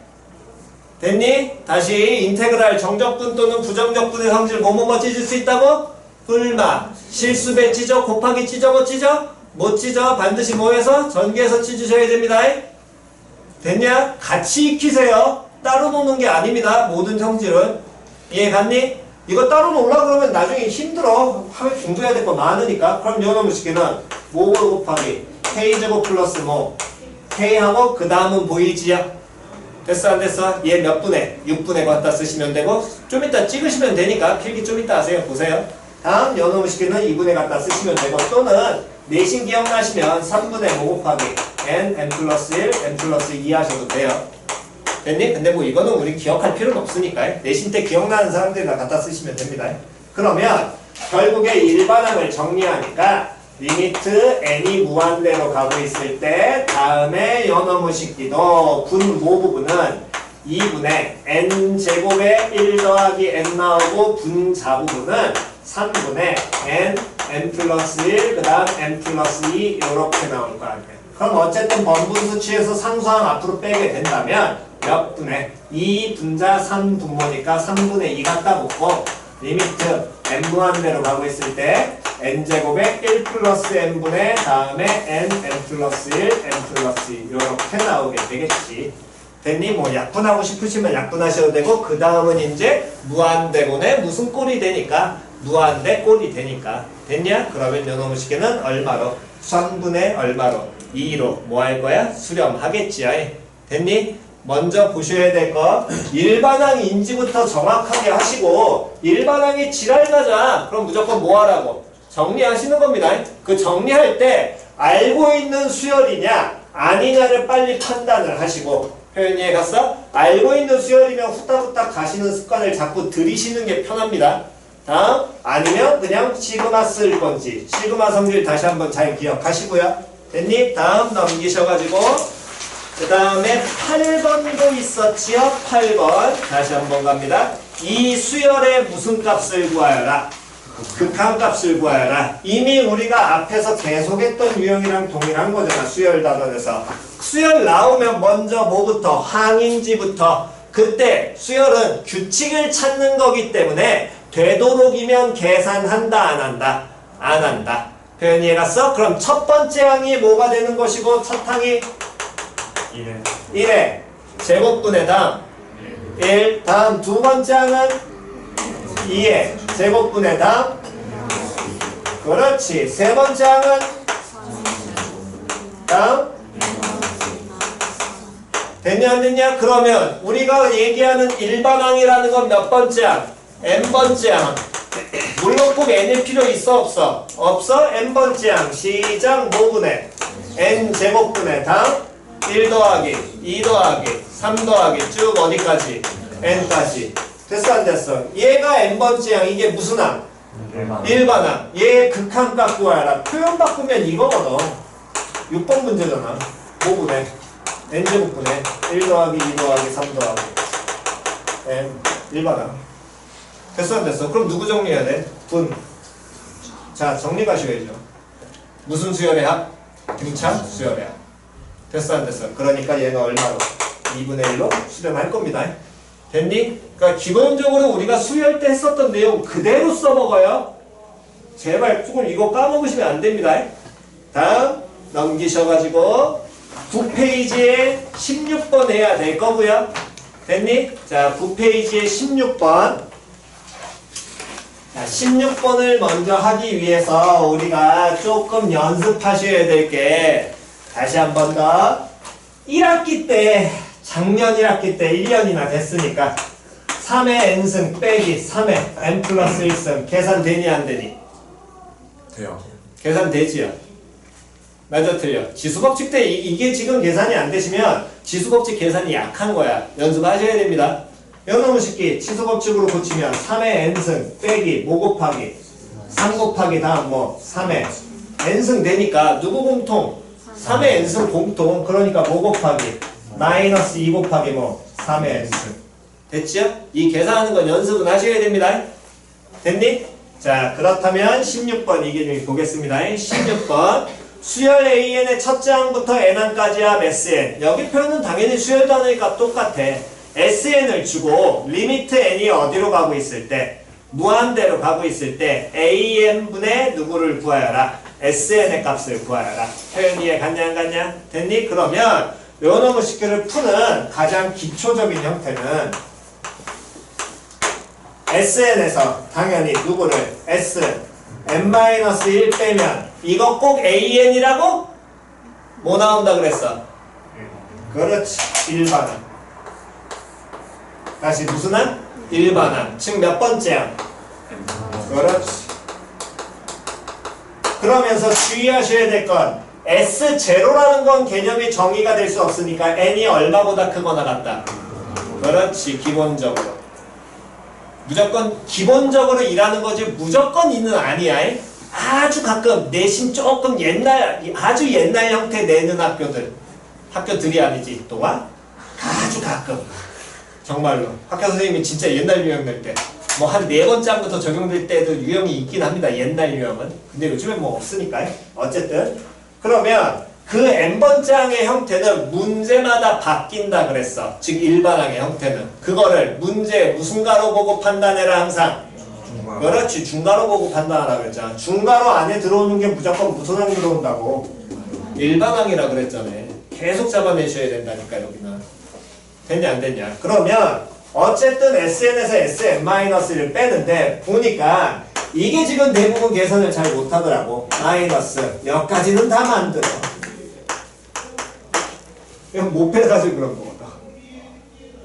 됐니? 다시 인테그랄 정적분 또는 부정적분의 성질 뭐 찢을 수 있다고? 뿔마. 실수배 찢어? 곱하기 찢어 못 찢어? 못 찢어. 반드시 뭐 해서? 전개해서 찢으셔야 됩니다. 됐냐? 같이 익히세요. 따로 놓는 게 아닙니다. 모든 성질은. 이해 갔니? 이거 따로 놓으려고 그러면 나중에 힘들어. 하면 공부해야 될 거 많으니까. 그럼 요 놈의 식기는 뭐 곱하기 K제곱 플러스 뭐 K하고 그 다음은 보이지요? 됐어 안 됐어? 얘 몇 분의? 6분의 갖다 쓰시면 되고 좀 이따 찍으시면 되니까 필기 좀 이따 하세요. 보세요. 다음 요 놈의 식기는 2분의 갖다 쓰시면 되고 또는 내신 기억나시면 3분의 뭐 곱하기 n 플러스 1, n 플러스 2 하셔도 돼요. 됐니? 근데 뭐 이거는 우리 기억할 필요는 없으니까 내신 때 기억나는 사람들이나 갖다 쓰시면 됩니다. 그러면 결국에 일반항을 정리하니까 리미트 n이 무한대로 가고 있을 때 다음에 요놈의 식기도 분모 부분은 2분의 n제곱에 1 더하기 n 나오고 분자 부분은 3분의 n 플러스 1 그 다음 n 플러스 2 이렇게 나올 거 아니에요. 그럼 어쨌든 번분수 취해서 상수항 앞으로 빼게 된다면 몇 분의 2 분자 3 분모니까 3분의 2 갖다 붙고 리미트 n 무한대로 가고 있을 때 n제곱에 1 플러스 n분의 다음에 n 플러스 1, n 플러스 2 이렇게 나오게 되겠지. 됐니? 뭐 약분하고 싶으시면 약분하셔도 되고 그 다음은 이제 무한대분의 무슨 꼴이 되니까 무한대 꼴이 되니까 됐냐? 그러면 요놈의 식에는 얼마로? 3분의 얼마로? 2로 뭐 할 거야? 수렴하겠지. 됐니? 먼저 보셔야 될 거 일반항 인지부터 정확하게 하시고 일반항이 지랄나자 그럼 무조건 뭐 하라고? 정리하시는 겁니다. 그 정리할 때 알고 있는 수열이냐 아니냐를 빨리 판단을 하시고 표현 이해 갔어? 알고 있는 수열이면 후딱후딱 가시는 습관을 자꾸 들이시는 게 편합니다. 다음 아니면 그냥 시그마 쓸 건지 시그마 성질 다시 한번 잘 기억하시고요. 됐니? 다음 넘기셔가지고 그 다음에 8번도 있었지요? 8번 다시 한번 갑니다. 이 수열의 무슨 값을 구하여라? 극한값을 구하여라. 이미 우리가 앞에서 계속했던 유형이랑 동일한 거잖아. 수열 단원에서 수열 나오면 먼저 뭐부터? 항인지부터. 그때 수열은 규칙을 찾는 거기 때문에 되도록이면 계산한다 안 한다? 안 한다. 표현 이해갔어? 그럼 첫 번째 항이 뭐가 되는 것이고 첫 항이 1에 제곱분의 다음 1 다음 두 번째 항은 2에 제곱분의 다음 그렇지 세 번째 항은 다음 됐냐 안 됐냐? 그러면 우리가 얘기하는 일반항이라는 건 몇 번째 항? n번째 항. 물론 꼭 n일 필요 있어 없어? 없어? n번째 항. 시작 뭐분해? n제곱분해 다음 1 더하기 2 더하기 3 더하기 쭉 어디까지? n까지. 됐어 안 됐어? 얘가 n번째 항. 이게 무슨 항? 일반항. 얘 극한값 구하라. 표현 바꾸면 이거거든. 6번 문제잖아. 뭐분해? n제곱분해 1 더하기 2 더하기 3 더하기 n 일반항. 됐어 안 됐어? 그럼 누구 정리해야 돼? 분. 자 정리 가셔야죠. 무슨 수열의 합? 등차 수열의 합. 됐어 안 됐어? 그러니까 얘가 얼마로? 2분의 1로 수렴할 겁니다. 됐니? 그러니까 기본적으로 우리가 수열 때 했었던 내용 그대로 써먹어요. 제발 조금 이거 까먹으시면 안 됩니다. 다음 넘기셔가지고 9페이지에 16번 해야 될 거고요. 됐니? 자 9페이지에 16번. 자 16번을 먼저 하기 위해서 우리가 조금 연습하셔야 될 게 다시 한 번 더 1학기 때 작년 1학기 때 1년이나 됐으니까 3의 n승 빼기 3의 n 플러스 1승 계산되니 안 되니? 돼요. 계산되지요. 맞아 틀려. 지수법칙 때 이게 지금 계산이 안 되시면 지수법칙 계산이 약한 거야. 연습하셔야 됩니다. 너무 쉽게 지수법칙으로 고치면 3의 n승 빼기 뭐 곱하기 3 곱하기 다음 뭐 3의 n승 되니까 누구 공통? 3의 n승 공통. 그러니까 뭐 곱하기 마이너스 2 곱하기 뭐 3의 n승. 됐죠? 이 계산하는 건 연습은 하셔야 됩니다. 됐니? 자 그렇다면 16번 이게 보겠습니다. 16번 수열 AN의 첫째 항부터 n항까지 합 SN. 여기 표현은 당연히 수열 단위가 똑같아. SN을 주고 리미트 n이 어디로 가고 있을 때 무한대로 가고 있을 때 AN분의 누구를 구하여라. SN의 값을 구하여라. 표현 이해 갔냐 안 갔냐? 됐니? 그러면 요놈의 식기를 푸는 가장 기초적인 형태는 SN에서 당연히 누구를 S n-1 빼면 이거 꼭 AN이라고? 뭐 나온다 그랬어? 그렇지. 일반항. 다시 무슨 항? 일반항. 즉 몇 번째 항? 그렇지. 그러면서 주의하셔야 될 건 S0라는 건 개념이 정의가 될 수 없으니까 n이 얼마보다 크거나 같다. 그렇지. 기본적으로. 무조건 기본적으로 일하는 거지 무조건 이는 아니야. 아주 가끔 내신 조금 옛날 아주 옛날 형태 내는 학교들이 아니지 또한 아주 가끔 정말로 학교 선생님이 진짜 옛날 유형 낼 때 뭐 한 4번째부터 적용될 때도 유형이 있긴 합니다. 옛날 유형은. 근데 요즘엔 뭐 없으니까. 어쨌든 그러면 그 n번째 항의 형태는 문제마다 바뀐다 그랬어. 즉 일반항의 형태는. 그거를 문제 무슨 가로 보고 판단해라 항상. 그렇지. 중가로 보고 판단하라 그랬잖아. 중가로 안에 들어오는 게 무조건 무슨 항이 들어온다고. 일반항이라 그랬잖아. 계속 잡아내셔야 된다니까 여기는. 됐냐 안 됐냐. 그러면 어쨌든 SN에서 SN-1을 빼는데 보니까 이게 지금 대부분 계산을 잘 못하더라고. 마이너스 여기까지는 다 만들어. 이건 못 빼가지고 그런 거거든.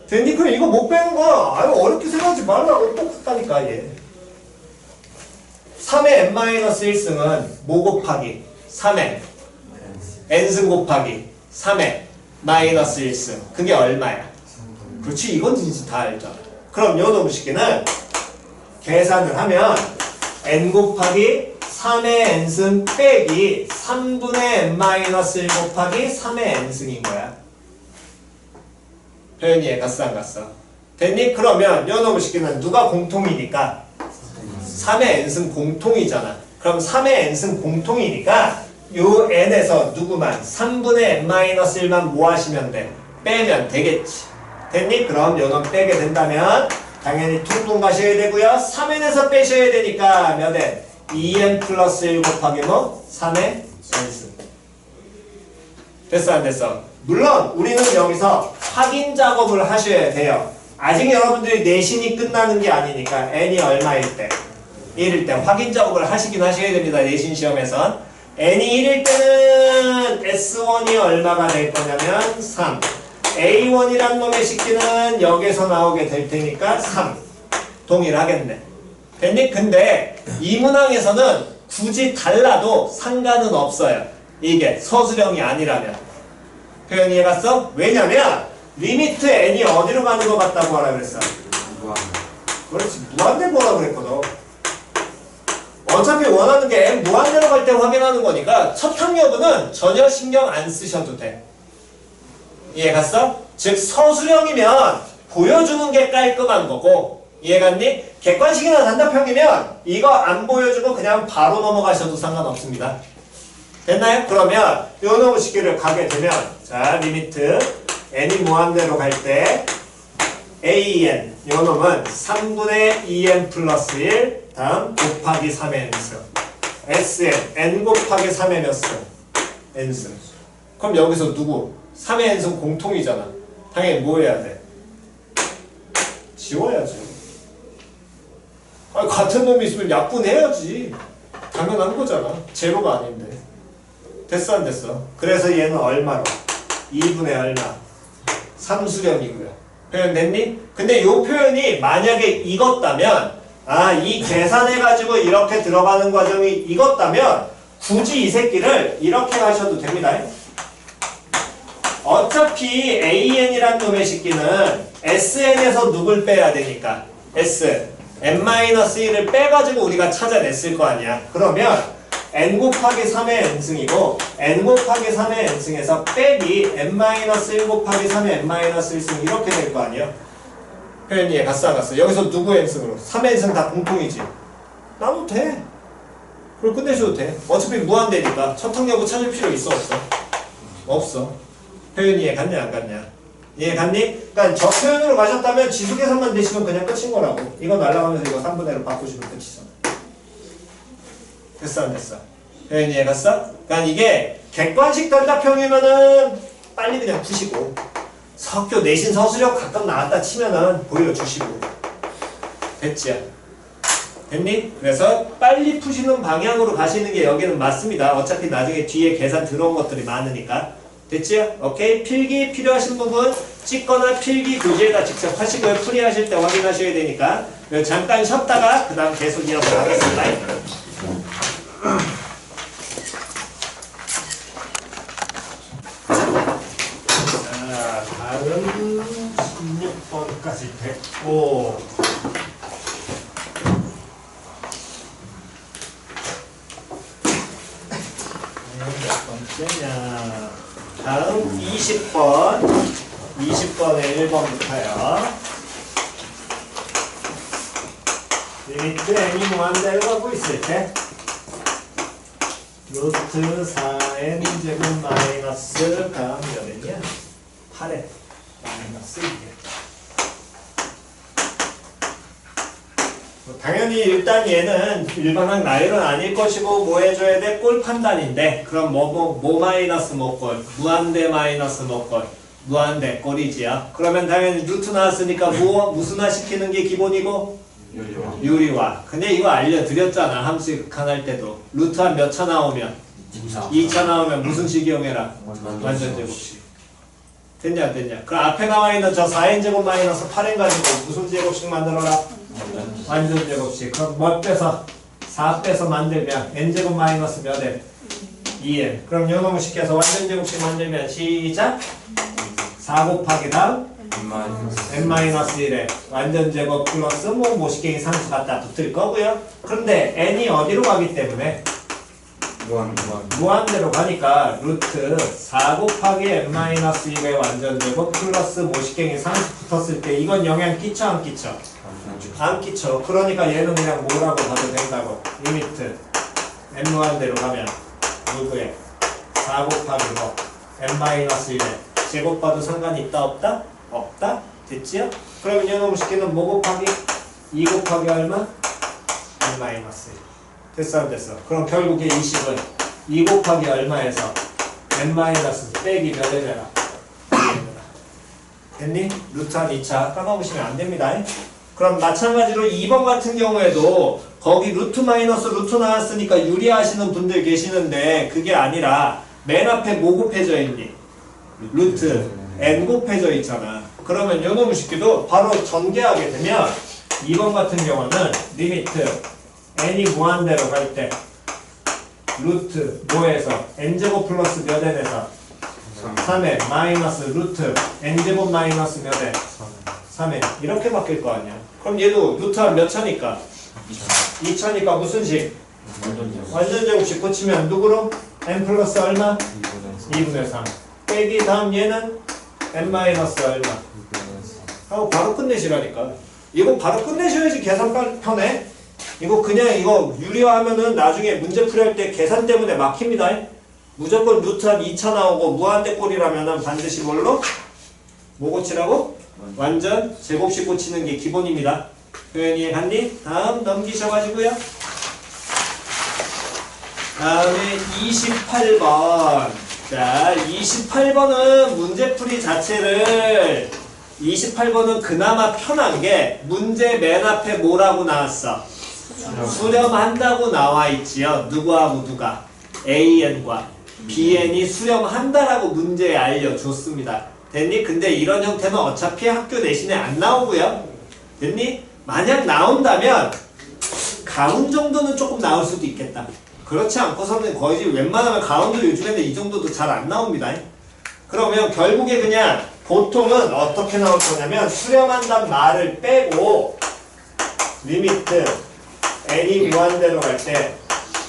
됐니? 그럼 이거 못 빼는 거 아유 어렵게 생각하지 말라고. 똑같다니까 얘. 3의 n-1승은 뭐 곱하기 3의 n승 곱하기 3의 마이너스 1승. 그게 얼마야? 그렇지. 이건 진짜 다 알잖아. 그럼 요 놈의 식기는 계산을 하면 n 곱하기 3의 n승 빼기 3분의 n-1 곱하기 3의 n승인 거야. 표현이 갔어 안 갔어? 됐니? 그러면 요 놈의 식기는 누가 공통이니까 3의 n승 공통이잖아. 그럼 3의 n승 공통이니까 요 n에서 누구만 3분의 n-1만 뭐 하시면 돼? 빼면 되겠지. 됐니? 그럼 요 놈 빼게 된다면 당연히 퉁퉁 가셔야 되고요. 3n에서 빼셔야 되니까 몇 n? 2n 플러스 1 곱하기 뭐? 3의 n승. 됐어 안 됐어? 물론 우리는 여기서 확인 작업을 하셔야 돼요. 아직 여러분들이 내신이 끝나는 게 아니니까 n이 얼마일 때? 1일 때 확인 작업을 하시긴 하셔야 됩니다. 내신 시험에선. n이 1일 때는 S1이 얼마가 될 거냐면 3, A1이란 놈의 식기는 여기서 나오게 될 테니까 3 동일하겠네. 됐니? 근데 이 문항에서는 굳이 달라도 상관은 없어요. 이게 서술형이 아니라면. 표현 이해갔어? 왜냐면 리미트 n이 어디로 가는 것 같다고 하라 그랬어. 무한. 그렇지, 무한대 보라 그랬거든. 어차피 원하는 게 n 무한대로 갈 때 확인하는 거니까 첫 항여부는 전혀 신경 안 쓰셔도 돼. 이해갔어? 즉 서술형이면 보여주는 게 깔끔한 거고, 이해갔니? 객관식이나 단답형이면 이거 안 보여주고 그냥 바로 넘어가셔도 상관없습니다. 됐나요? 그러면 요 놈의 식기를 가게 되면, 자, 리미트 n이 무한대로 갈 때 an 요 놈은 3분의 2n 플러스 1 다음 곱하기 3의 n승 sn n 곱하기 3의 몇 승? n승. 그럼 여기서 누구? 3의 n승 공통이잖아. 당연히 뭐 해야 돼? 지워야지. 아니, 같은 놈이 있으면 약분해야지. 당연한 거잖아. 제로가 아닌데. 됐어 안 됐어? 그래서 얘는 얼마로? 2분의 얼마? 3수렴이고요. 표현 됐니? 근데 이 표현이 만약에 익었다면, 아, 이 계산해가지고 이렇게 들어가는 과정이 익었다면 굳이 이 새끼를 이렇게 가셔도 됩니다. 어차피 an이란 놈의 식기는 sn에서 누굴 빼야 되니까 s, n-1을 빼가지고 우리가 찾아냈을 거 아니야. 그러면 n 곱하기 3의 n승이고 n 곱하기 3의 n승에서 빼기 n-1 곱하기 3의 n-1승 이렇게 될 거 아니야. 표현 이해 갔어 안 갔어? 여기서 누구 n승으로? 3의 n승 다 공통이지. 나도 돼. 그걸 끝내셔도 돼. 어차피 무한대니까 첫 항여부 찾을 필요 있어 없어? 없어. 표현 이해 갔냐 안 갔냐? 이해 갔니? 그러니까 저 표현으로 가셨다면 지수계산만 되시면 그냥 끝인 거라고. 이거 날라가면서 이거 3분의 1로 바꾸시면 끝이잖아. 됐어 안 됐어? 표현 이해 갔어? 그러니까 이게 객관식 단답형이면은 빨리 그냥 푸시고, 석교 내신 서술형 가끔 나왔다 치면은 보여주시고. 됐지? 됐니? 그래서 빨리 푸시는 방향으로 가시는 게 여기는 맞습니다. 어차피 나중에 뒤에 계산 들어온 것들이 많으니까. 됐지? 오케이? 필기 필요하신 부분 찍거나 필기 교재에다 직접 하시고요. 풀이하실 때 확인하셔야 되니까 잠깐 쉬었다가 그 다음 계속 이어가겠습니다. 자, 다음 16번까지 됐고, 몇 번째냐? 다음 20번 20번의 1번부터요. 리미트 n이 무한대로 가고 있을 때 루트 4n 제곱 마이너스 다음 몇이냐? 8n 마이너스 2n. 당연히 일단 얘는 일반항 나열은 아닐 것이고 뭐 해줘야 돼? 꼴 판단인데, 그럼 뭐 마이너스 뭐 꼴? 무한대 마이너스 뭐 꼴? 무한대 꼴이지요. 그러면 당연히 루트 나왔으니까 무슨화 시키는 게 기본이고? 유리화. 유리화. 근데 이거 알려드렸잖아. 함수 극한할 때도. 루트 한 몇 차 나오면? 2차 나오면 무슨 식 이용해라? 완전 제곱식. 됐냐 됐냐? 그 앞에 나와 있는 저 4n 제곱 마이너스 8n 가지고 무슨 제곱식 만들어라? 완전 제곱식. 그럼 뭐 빼서? 4 빼서 만들면 n제곱 마이너스 몇 n? 2n. 그럼 요놈을 시켜서 완전 제곱식 만들면 시작! 4 곱하기 다음 n-1에 완전 제곱 플러스 뭐 모식갱이 상수 갖다 붙을 거고요. 그런데 n이 어디로 가기 때문에 무한대로 가니까 루트 4 곱하기 n-1의 완전 제곱 플러스 모식갱이 상수 붙었을 때 이건 영향 끼쳐 안 끼쳐? 안 끼쳐. 그러니까 얘는 그냥 뭐라고 봐도 된다고. 리미트 n 무한대로 가면 누구의 4 곱하기 뭐 n-1에 제곱 봐도 상관이 있다 없다? 없다? 됐지요? 그러면 이놈 시키는 뭐 곱하기? 2 곱하기 얼마? n-1. 됐어 안 됐어? 그럼 결국에 이 식은 2 곱하기 얼마에서 n- 빼기 몇 해줘라? 됐니? 루트 한 2차 까먹으시면 안 됩니다. 그럼 마찬가지로 2번 같은 경우에도 거기 루트 마이너스 루트 나왔으니까 유리하시는 분들 계시는데 그게 아니라 맨 앞에 뭐 곱해져 있니? 루트 n 곱해져 있잖아. 그러면 요놈 식기도 바로 전개하게 되면 2번 같은 경우는 리미트 n이 무한대로 갈 때 루트 뭐에서 n제곱 플러스 몇 n에서 3n 마이너스 루트 n제곱 마이너스 몇 n 3n 이렇게 바뀔 거 아니야. 그럼 얘도 루트 한 몇 차니까 2차니까 무슨 식? 완전 제곱식 고치면 누구로? n 플러스 얼마? 2분의 3 빼기 다음 얘는 n 마이너스 얼마? 하고 바로 끝내시라니까. 이거 바로 끝내셔야지 계산 편해. 이거 그냥 이거 유리화하면은 나중에 문제 풀이할 때 계산 때문에 막힙니다. 무조건 루트 한 2차 나오고 무한대 꼴이라면은 반드시 뭘로? 뭐 고치라고? 완전 제곱식 고치는 게 기본입니다. 표현이 갔니? 다음 넘기셔가지고요. 다음에 28번. 자, 28번은 문제풀이 자체를 28번은 그나마 편한 게 문제 맨 앞에 뭐라고 나왔어? 수렴한다고 나와 있지요. 누구하고 누가? AN과 BN이 수렴한다라고 문제에 알려줬습니다. 됐니? 근데 이런 형태는 어차피 학교 내신에 안 나오고요. 됐니? 만약 나온다면 가운 정도는 조금 나올 수도 있겠다. 그렇지 않고서는 거의 웬만하면 가운도 요즘에는 이 정도도 잘 안 나옵니다. 그러면 결국에 그냥 보통은 어떻게 나올 거냐면 수렴한다는 말을 빼고 리미트 n이 무한대로 갈 때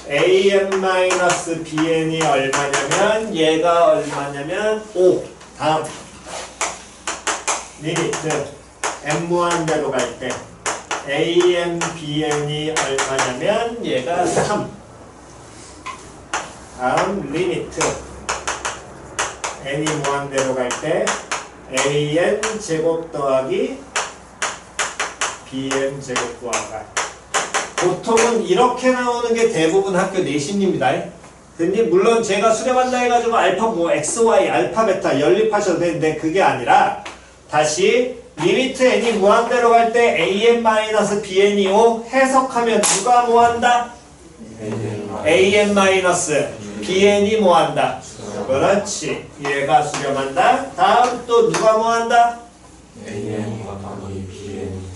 an-bn이 얼마냐면 얘가 얼마냐면 5 다음 리미트 n 무한대로 갈 때 an-bn이 얼마냐면 얘가 3 다음 리미트 n이 무한대로 갈 때 an 제곱 더하기 bn 제곱 구하라. 보통은 이렇게 나오는 게 대부분 학교 내신입니다. 근데 물론 제가 수렴한다 해가지고 알파 뭐 x, y, 알파, 베타 연립하셔도 되는데 그게 아니라 다시 리미트 n이 무한대로 갈 때 an-bn이 5 해석하면 누가 뭐한다? an-bn이 뭐한다? 그렇지. 얘가 수렴한다. 다음 또 누가 뭐한다?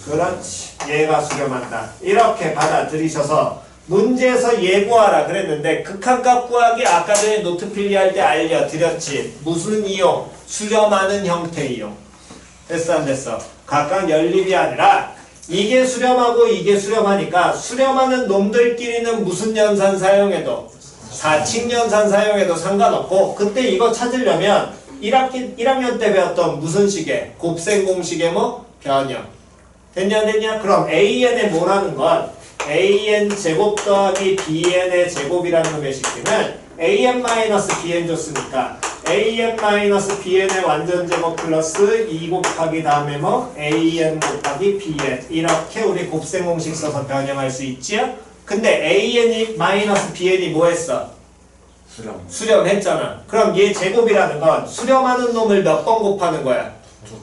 그렇지. 얘가 수렴한다. 이렇게 받아들이셔서 문제에서 예고하라 그랬는데 극한값 구하기 아까 전에 노트 필기할 때 알려드렸지. 무슨 이용? 수렴하는 형태 이용. 됐어 안 됐어? 각각 연립이 아니라 이게 수렴하고 이게 수렴하니까 수렴하는 놈들끼리는 무슨 연산 사용해도 사칙 연산 사용해도 상관없고 그때 이거 찾으려면 1학년 때 배웠던 무슨 식의 곱셈 공식의 뭐 변형 됐냐 됐냐? 그럼 an의 뭐라는 건 an 제곱 더하기 bn의 제곱이라는 놈의 식기는 an-bn 줬으니까 an-bn의 완전 제곱 플러스 2 곱하기 다음에 뭐 an 곱하기 bn 이렇게 우리 곱셈 공식 써서 변형할 수 있지요? 근데 an이 마이너스 bn이 뭐 했어? 수렴했잖아. 그럼 얘 제곱이라는 건 수렴하는 놈을 몇 번 곱하는 거야?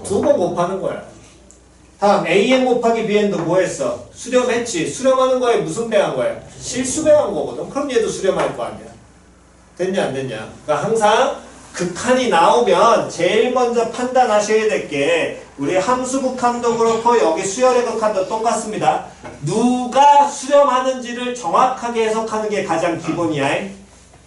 2번 곱하는 거야. 다음 an 곱하기 bn도 뭐 했어? 수렴했지. 수렴하는 거에 무슨 배한 거야? 실수 배한 거거든. 그럼 얘도 수렴할 거 아니야. 됐냐 안 됐냐? 그러니까 항상 극한이 나오면 제일 먼저 판단하셔야 될 게 우리 함수 극한도 그렇고 여기 수열의 극한도 똑같습니다. 누가 수렴하는지를 정확하게 해석하는 게 가장 기본이야.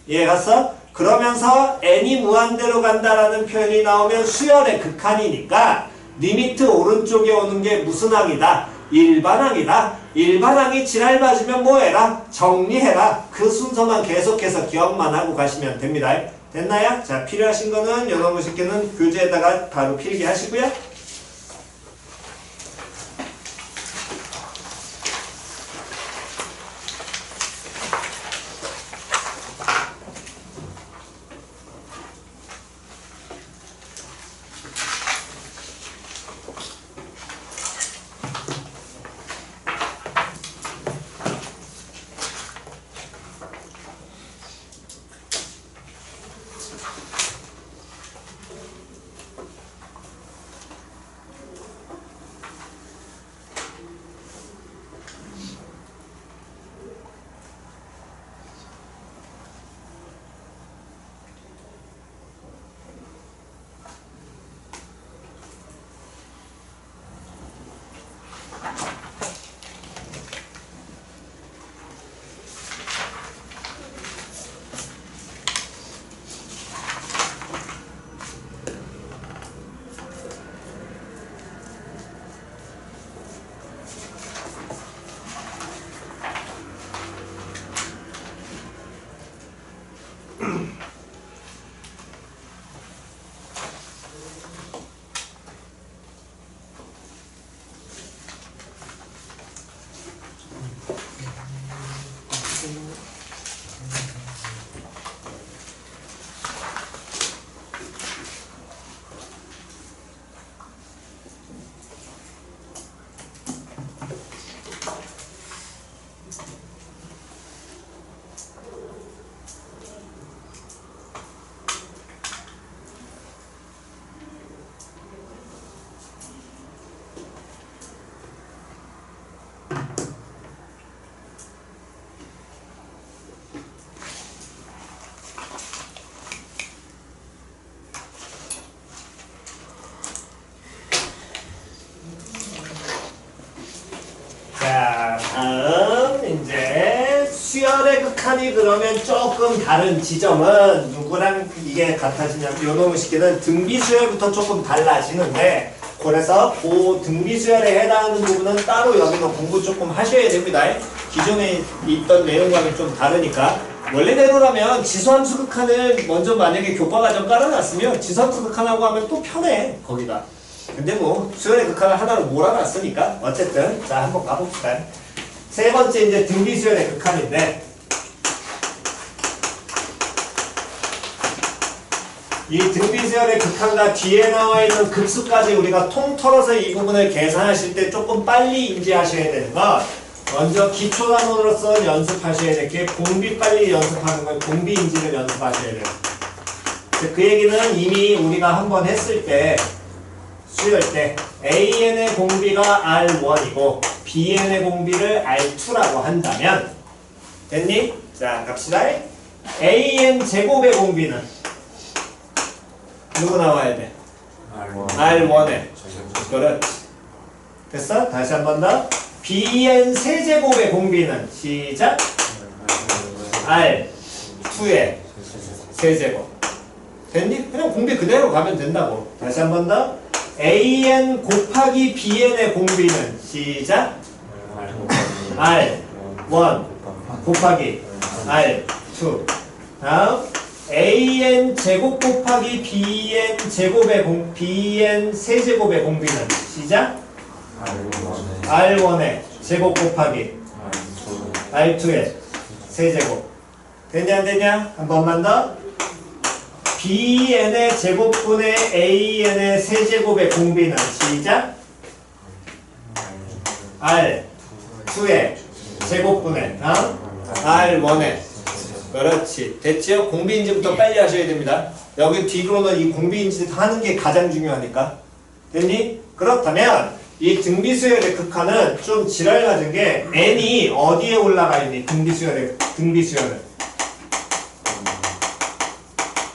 이해 갔어? 그러면서 n이 무한대로 간다라는 표현이 나오면 수열의 극한이니까 리미트 오른쪽에 오는 게 무슨 항이다? 일반항이다. 일반항이 지랄 맞으면 뭐해라? 정리해라. 그 순서만 계속해서 기억만 하고 가시면 됩니다. 됐나요? 자, 필요하신 거는 여러분 식기는 교재에다가 바로 필기하시고요. 극한이 그러면 조금 다른 지점은 누구랑 이게 같아지냐면 요놈의 식기는 등비수열부터 조금 달라지는데 그래서 그 등비수열에 해당하는 부분은 따로 여기는 공부 조금 하셔야 됩니다. 기존에 있던 내용과는 좀 다르니까 원래대로라면 지수함수 극한을 먼저 만약에 교과과정 깔아놨으면 지수함수 극한하고 하면 또 편해 거기가. 근데 뭐 수열의 극한을 하나로 몰아놨으니까 어쨌든 자 한번 가봅시다. 세 번째 이제 등비수열의 극한인데 이 등비수열의 극한과 뒤에 나와 있는 급수까지 우리가 통틀어서 이 부분을 계산하실 때 조금 빨리 인지하셔야 되는 건 먼저 기초단원으로서 연습하셔야 될 게 공비 빨리 연습하는 걸 공비 인지를 연습하셔야 돼요. 그 얘기는 이미 우리가 한번 했을 때 수열 때 AN의 공비가 R1이고 BN의 공비를 R2라고 한다면 됐니? 자 갑시다. AN 제곱의 공비는 누구 나와야 돼? R1에 그렇지. 됐어? 다시 한 번 더. BN 세제곱의 공비는 시작. R2의 세제곱. 됐니? 그냥 공비 그대로 가면 된다고. 다시 한 번 더. AN 곱하기 BN의 공비는 시작. R1 곱하기 R2. 다음 AN 제곱 곱하기 BN 제곱의 BN 세제곱의 공비는 시작. R1의 제곱 곱하기 R2의 세제곱. 되냐 안 되냐? 한 번만 더. BN의 제곱분의 AN의 세제곱의 공비는 시작. R2의 제곱분의 R1의 그렇지. 됐지요? 공비인지부터 빨리 하셔야 됩니다. 여기 뒤로는 이 공비인지 하는 게 가장 중요하니까. 됐니? 그렇다면 이 등비수열의 극한은 좀 지랄 가진 게 n이 어디에 올라가 있니? 등비수열은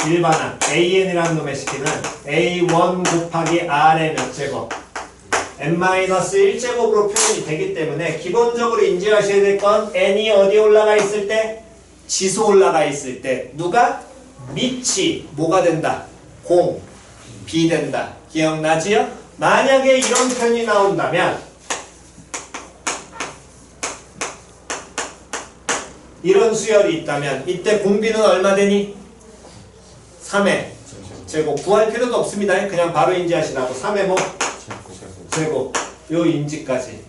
일반항 AN이라는 놈의 식기는 A1 곱하기 R의 몇 제곱 n-1제곱으로 표현이 되기 때문에 기본적으로 인지하셔야 될 건 n이 어디에 올라가 있을 때? 지수 올라가 있을 때 누가? 밑이 뭐가 된다? 공, 비 된다. 기억나지요? 만약에 이런 표현이 나온다면 이런 수열이 있다면 이때 공비는 얼마 되니? 3의 제곱. 구할 필요도 없습니다. 그냥 바로 인지하시라고. 3의 뭐? 제곱. 요 인지까지.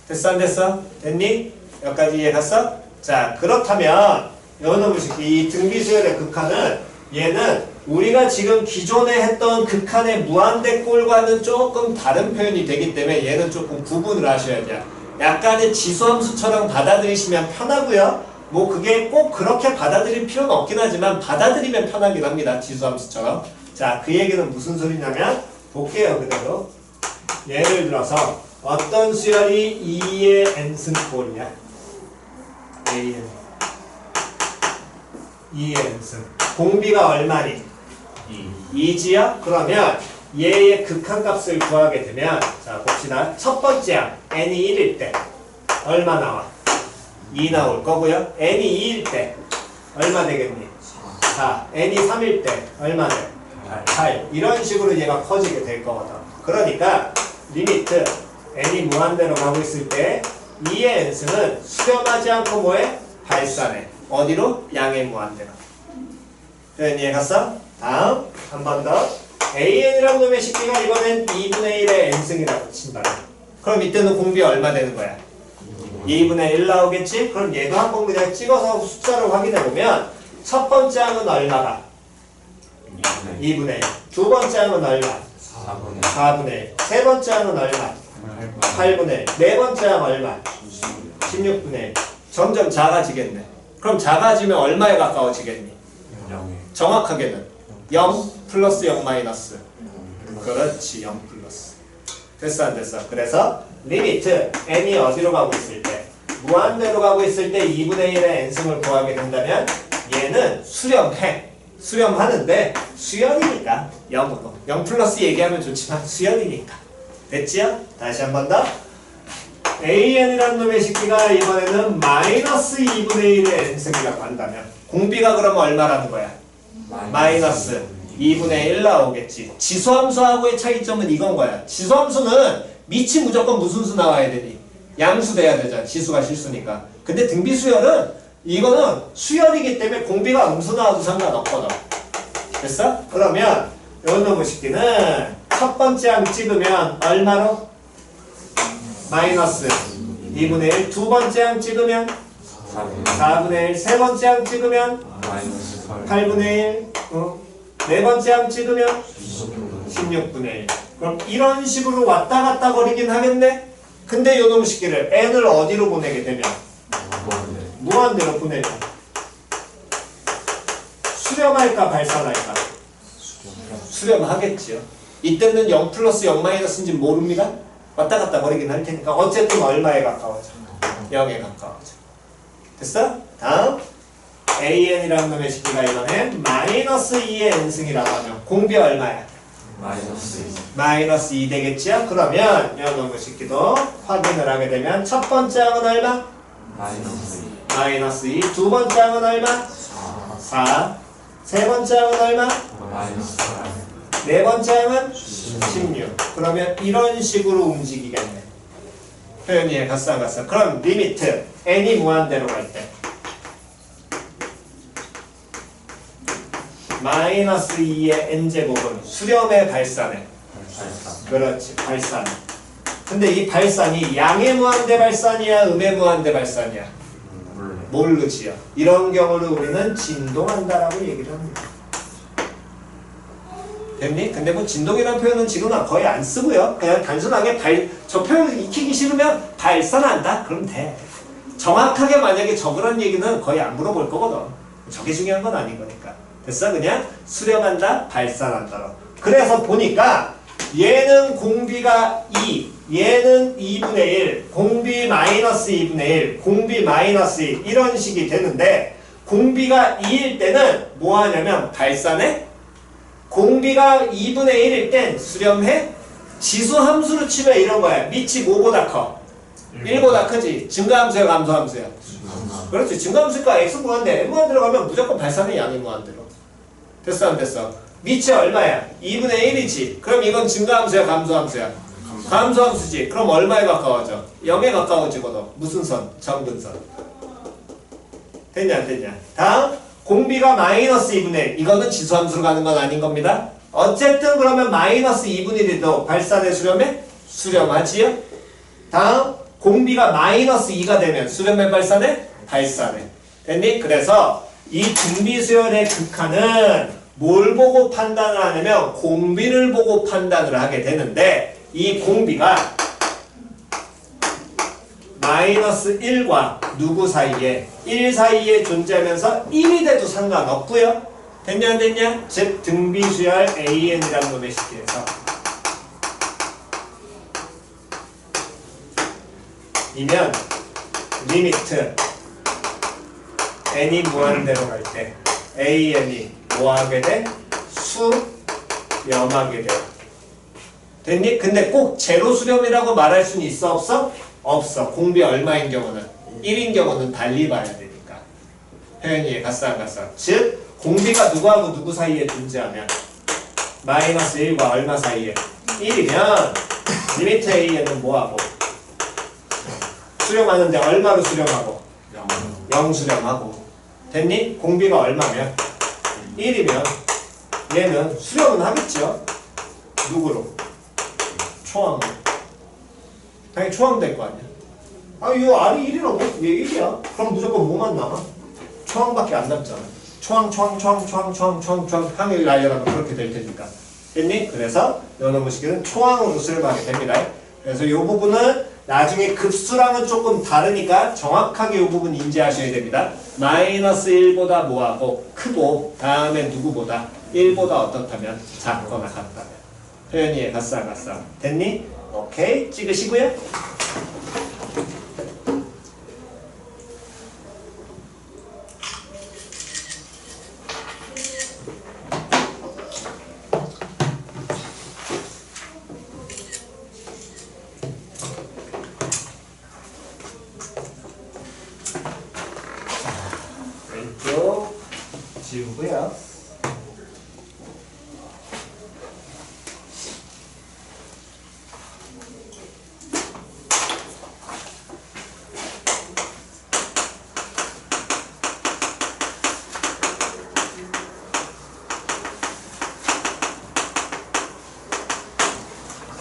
됐어 안 됐어? 됐니? 여기까지 이해 갔어? 자 그렇다면 여러분 이 등비수열의 극한은 얘는 우리가 지금 기존에 했던 극한의 무한대꼴과는 조금 다른 표현이 되기 때문에 얘는 조금 구분을 하셔야 돼요. 약간의 지수함수처럼 받아들이시면 편하고요. 뭐 그게 꼭 그렇게 받아들일 필요는 없긴 하지만 받아들이면 편하긴 합니다. 지수함수처럼. 자, 그 얘기는 무슨 소리냐면 볼게요. 그대로. 예를 들어서 어떤 수열이 2의 n승꼴이야. AN 2의 n승. 공비가 얼마니? 2지요? 그러면 얘의 극한값을 구하게 되면 자 봅시다. 첫 번째 항 n이 1일 때 얼마 나와? 2 나올 거고요. n이 2일 때 얼마 되겠니? 4. n이 3일 때 얼마 돼? 8. 이런 식으로 얘가 커지게 될 거거든. 그러니까 리미트 n이 무한대로 가고 있을 때 2의 n승은 수렴하지 않고 뭐해? 발산해. 어디로? 양의 무한대로. 이해 갔어? 다음 한 번 더. AN이라고 놈의 식기가 이번엔 2분의 1의 n승이라고 친다. 그럼 이때는 공비 얼마 되는 거야? 2분의 1 나오겠지? 그럼 얘도 한번 그냥 찍어서 숫자로 확인해보면 첫 번째 항은 얼마가? 2분의 1. 두 번째 항은 얼마? 4분의 1. 세 번째 항은 얼마? 8분의 1. 네 번째 항 얼마? 16분의 1. 점점 작아지겠네. 그럼 작아지면 얼마에 가까워지겠니? 정확하게는 0 플러스 0 마이너스. 그렇지, 0 플러스. 됐어 안 됐어? 그래서 리미트 n이 어디로 가고 있을 때? 무한대로 가고 있을 때 2분의 1의 n승을 구하게 된다면 얘는 수렴해. 수렴하는데 수열이니까 0으로. 0 플러스 얘기하면 좋지만 수열이니까. 됐지요? 다시 한 번 더. AN이라는 놈의 식기가 이번에는 마이너스 2분의 1의 n승이라고 한다면 공비가 그러면 얼마라는 거야? 마이너스 2분의 1 나오겠지. 지수함수하고의 차이점은 이건 거야. 지수함수는 밑이 무조건 무슨 수 나와야 되니? 양수 돼야 되잖아. 지수가 실수니까. 근데 등비수열은 이거는 수열이기 때문에 공비가 음수 나와도 상관없거든. 됐어? 그러면 요 놈의 식기는 첫 번째 항 찍으면 얼마로? 마이너스 2분의 1. 두 번째 항 찍으면 4분의 1. 세 번째 항 찍으면 8분의 1. 네 번째 항 찍으면 16분의 1. 그럼 이런 식으로 왔다 갔다 거리긴 하겠네? 근데 요 놈의 식기를 n을 어디로 보내게 되면? 무한대로 보내면 수렴할까 발산할까? 수렴하겠지요. 이때는 0 플러스 0 마이너스인지 모릅니다. 왔다 갔다 거리긴 할 테니까 어쨌든 얼마에 가까워져? 0에 가까워져. 됐어? 다음 AN이라는 놈의 식기가 이번엔 마이너스 2의 n승이라고 하면 공비 얼마야? 마이너스 2 되겠지요? 그러면 이 놈의 식기도 확인을 하게 되면 첫 번째 항은 얼마? 마이너스 2. 두 번째 항은 얼마? 4. 세 번째 항은 얼마? 네 번째 항은 16. 그러면 이런 식으로 움직이겠네. 표현이에 갔어 안 갔어? 그럼 리미트 n이 무한대로 갈 때 마이너스 2의 n제곱은 수렴의 발산에 그렇지 발산. 근데 이 발산이 양의 무한대 발산이야 음의 무한대 발산이야? 모르지요. 이런 경우를 우리는 진동한다라고 얘기를 합니다. 됐니? 근데 뭐 진동이라는 표현은 지금은 거의 안 쓰고요. 그냥 단순하게 저 표현을 익히기 싫으면 발산한다? 그럼 돼. 정확하게 만약에 적으란 얘기는 거의 안 물어볼 거거든. 저게 중요한 건 아닌 거니까. 됐어? 그냥 수렴한다? 발산한다. 그래서 보니까 얘는 공비가 2, 얘는 2분의 1, 공비 마이너스 2분의 1, 공비 마이너스 2 이런 식이 되는데 공비가 2일 때는 뭐 하냐면 발산해? 공비가 2분의 1일 땐 수렴해? 지수 함수로 치면 이런 거야. 밑이 뭐보다 커? 1보다 크지? 증가함수야 감소함수야? 그렇지. 증가함수니까 x 무한대 n 무한대로 가면 무조건 발산해 양이 무한대로. 됐어 안 됐어? 밑이 얼마야? 2분의 1이지. 그럼 이건 증가함수야 감소함수야? 감소함수지. 그럼 얼마에 가까워져? 0에 가까워지거든. 무슨 선? 점근선. 됐냐 안 됐냐? 다음 공비가 마이너스 2분의 1. 이거는 지수함수로 가는 건 아닌 겁니다. 어쨌든 그러면 마이너스 2분의 1도 발산에 수렴에? 수렴하지요? 다음 공비가 마이너스 2가 되면 수렴에 발산에? 발산에. 됐니? 그래서 이 등비수열의 극한은 뭘 보고 판단을 하냐면 공비를 보고 판단을 하게 되는데 이 공비가 마이너스 1과 누구 사이에? 1 사이에 존재하면서 1이 돼도 상관없고요. 됐냐 안 됐냐? 즉 등비수열 AN이라는 놈의 식기에서 이면 리미트 n이 무한대로 갈 때 AN이 뭐하게 돼? 수렴하게 돼. 됐니? 근데 꼭 제로 수렴이라고 말할 수는 있어 없어? 없어. 공비 얼마인 경우는? 1인 경우는 달리 봐야 되니까. 표현이 갔어 안 갔어? 즉 공비가 누구하고 누구 사이에 존재하면 마이너스 1과 얼마 사이에? 1이면 리미트 AN은 뭐하고? 수렴하는데 얼마로 수렴하고? 0 수렴하고. 됐니? 공비가 얼마면? 1이면 얘는 수렴은 하겠죠? 누구로? 초항으로. 당연히 초항 될 거 아니야? 아, 이거 R이 1이라고? 얘 1이야. 그럼 무조건 뭐만 남아? 초항밖에 안 남잖아. 초항, 항을 나열하면 그렇게 될 테니까. 됐니? 그래서 요놈의 식기는 초항으로 수렴하게 됩니다. 그래서 이 부분은 나중에 급수랑은 조금 다르니까 정확하게 이 부분 인지하셔야 됩니다. 마이너스 1보다 뭐하고 크고 다음에 누구보다 1보다 어떻다면 작거나 같다면. 표현이 갔어 안 갔어? 됐니? 오케이 찍으시고요.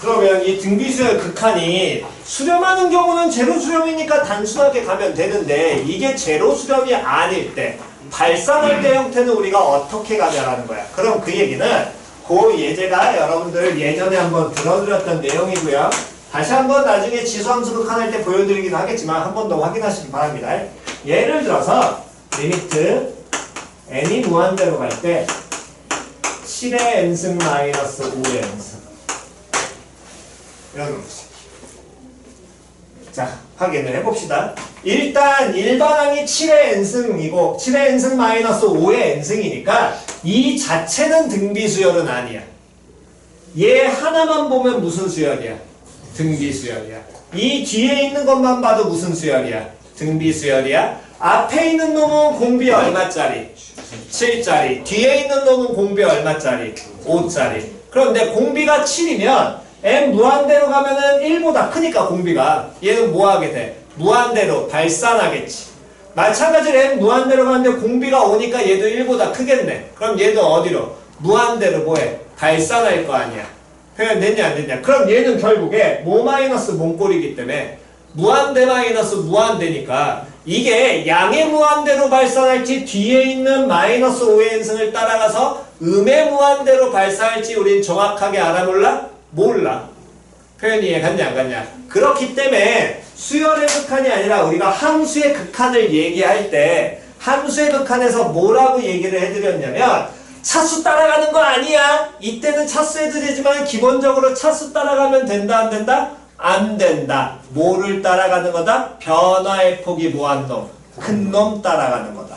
그러면 이 등비수열 극한이 수렴하는 경우는 제로 수렴이니까 단순하게 가면 되는데 이게 제로 수렴이 아닐 때 발산할 때 형태는 우리가 어떻게 가냐라는 거야. 그럼 그 얘기는 그 예제가 여러분들 예전에 한번 들어드렸던 내용이고요. 다시 한번 나중에 지수함수 극한할 때 보여드리긴 하겠지만 한 번 더 확인하시기 바랍니다. 예를 들어서 리미트 n이 무한대로 갈 때 7의 n승 마이너스 5의 n승 이런 거지. 자, 확인을 해봅시다. 일단 일반항이 7의 n승이고 7의 n승 마이너스 5의 n승이니까 이 자체는 등비수열은 아니야. 얘 하나만 보면 무슨 수열이야? 등비수열이야. 이 뒤에 있는 것만 봐도 무슨 수열이야? 등비수열이야. 앞에 있는 놈은 공비 얼마짜리? 7짜리. 뒤에 있는 놈은 공비 얼마짜리? 5짜리. 그런데 공비가 7이면 m 무한대로 가면은 1보다 크니까 공비가 얘는 뭐 하게 돼? 무한대로 발산하겠지. 마찬가지로 m 무한대로 가는데 공비가 오니까 얘도 1보다 크겠네. 그럼 얘도 어디로? 무한대로 뭐해? 발산할 거 아니야. 표현 됐냐 안 됐냐? 그럼 얘는 결국에 모 마이너스 몽골이기 때문에 무한대 마이너스 무한대니까 이게 양의 무한대로 발산할지 뒤에 있는 마이너스 5의 n승을 따라가서 음의 무한대로 발산할지 우린 정확하게 알아 몰라? 몰라. 표현이 이해 갔냐 안 갔냐? 그렇기 때문에 수열의 극한이 아니라 우리가 함수의 극한을 얘기할 때 함수의 극한에서 뭐라고 얘기를 해드렸냐면 차수 따라가는 거 아니야. 이때는 차수 해도 되지만 기본적으로 차수 따라가면 된다 안 된다? 안 된다. 뭐를 따라가는 거다? 변화의 폭이 뭐한 놈? 큰 놈 따라가는 거다.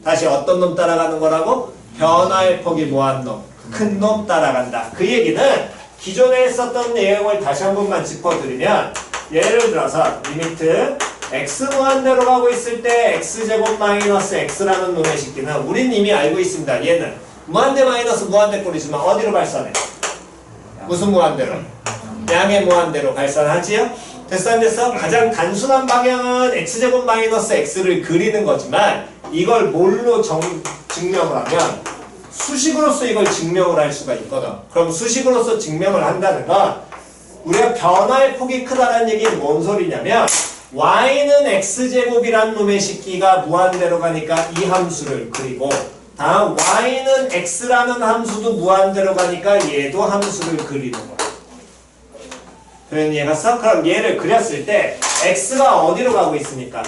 다시 어떤 놈 따라가는 거라고? 변화의 폭이 뭐한 놈? 큰 놈 따라간다. 그 얘기는 기존에 했었던 내용을 다시 한 번만 짚어드리면 예를 들어서 리미트 x 무한대로 가고 있을 때 x제곱 마이너스 x라는 놈의 식기는 우린 이미 알고 있습니다. 얘는 무한대 마이너스 무한대 꼴이지만 어디로 발산해? 무슨 무한대로? 양의 무한대로 발산하지요? 됐어 안 됐어? 가장 단순한 방향은 x제곱 마이너스 x를 그리는 거지만 이걸 뭘로 증명을 하면 수식으로서 이걸 증명을 할 수가 있거든. 그럼 수식으로서 증명을 한다는 건 우리가 변화의 폭이 크다는 얘기는 뭔 소리냐면 y는 x제곱이란 놈의 식기가 무한대로 가니까 이 함수를 그리고 다음 y는 x라는 함수도 무한대로 가니까 얘도 함수를 그리는 거야. 표현 이해갔어? 그럼 얘를 그렸을 때 x가 어디로 가고 있습니까?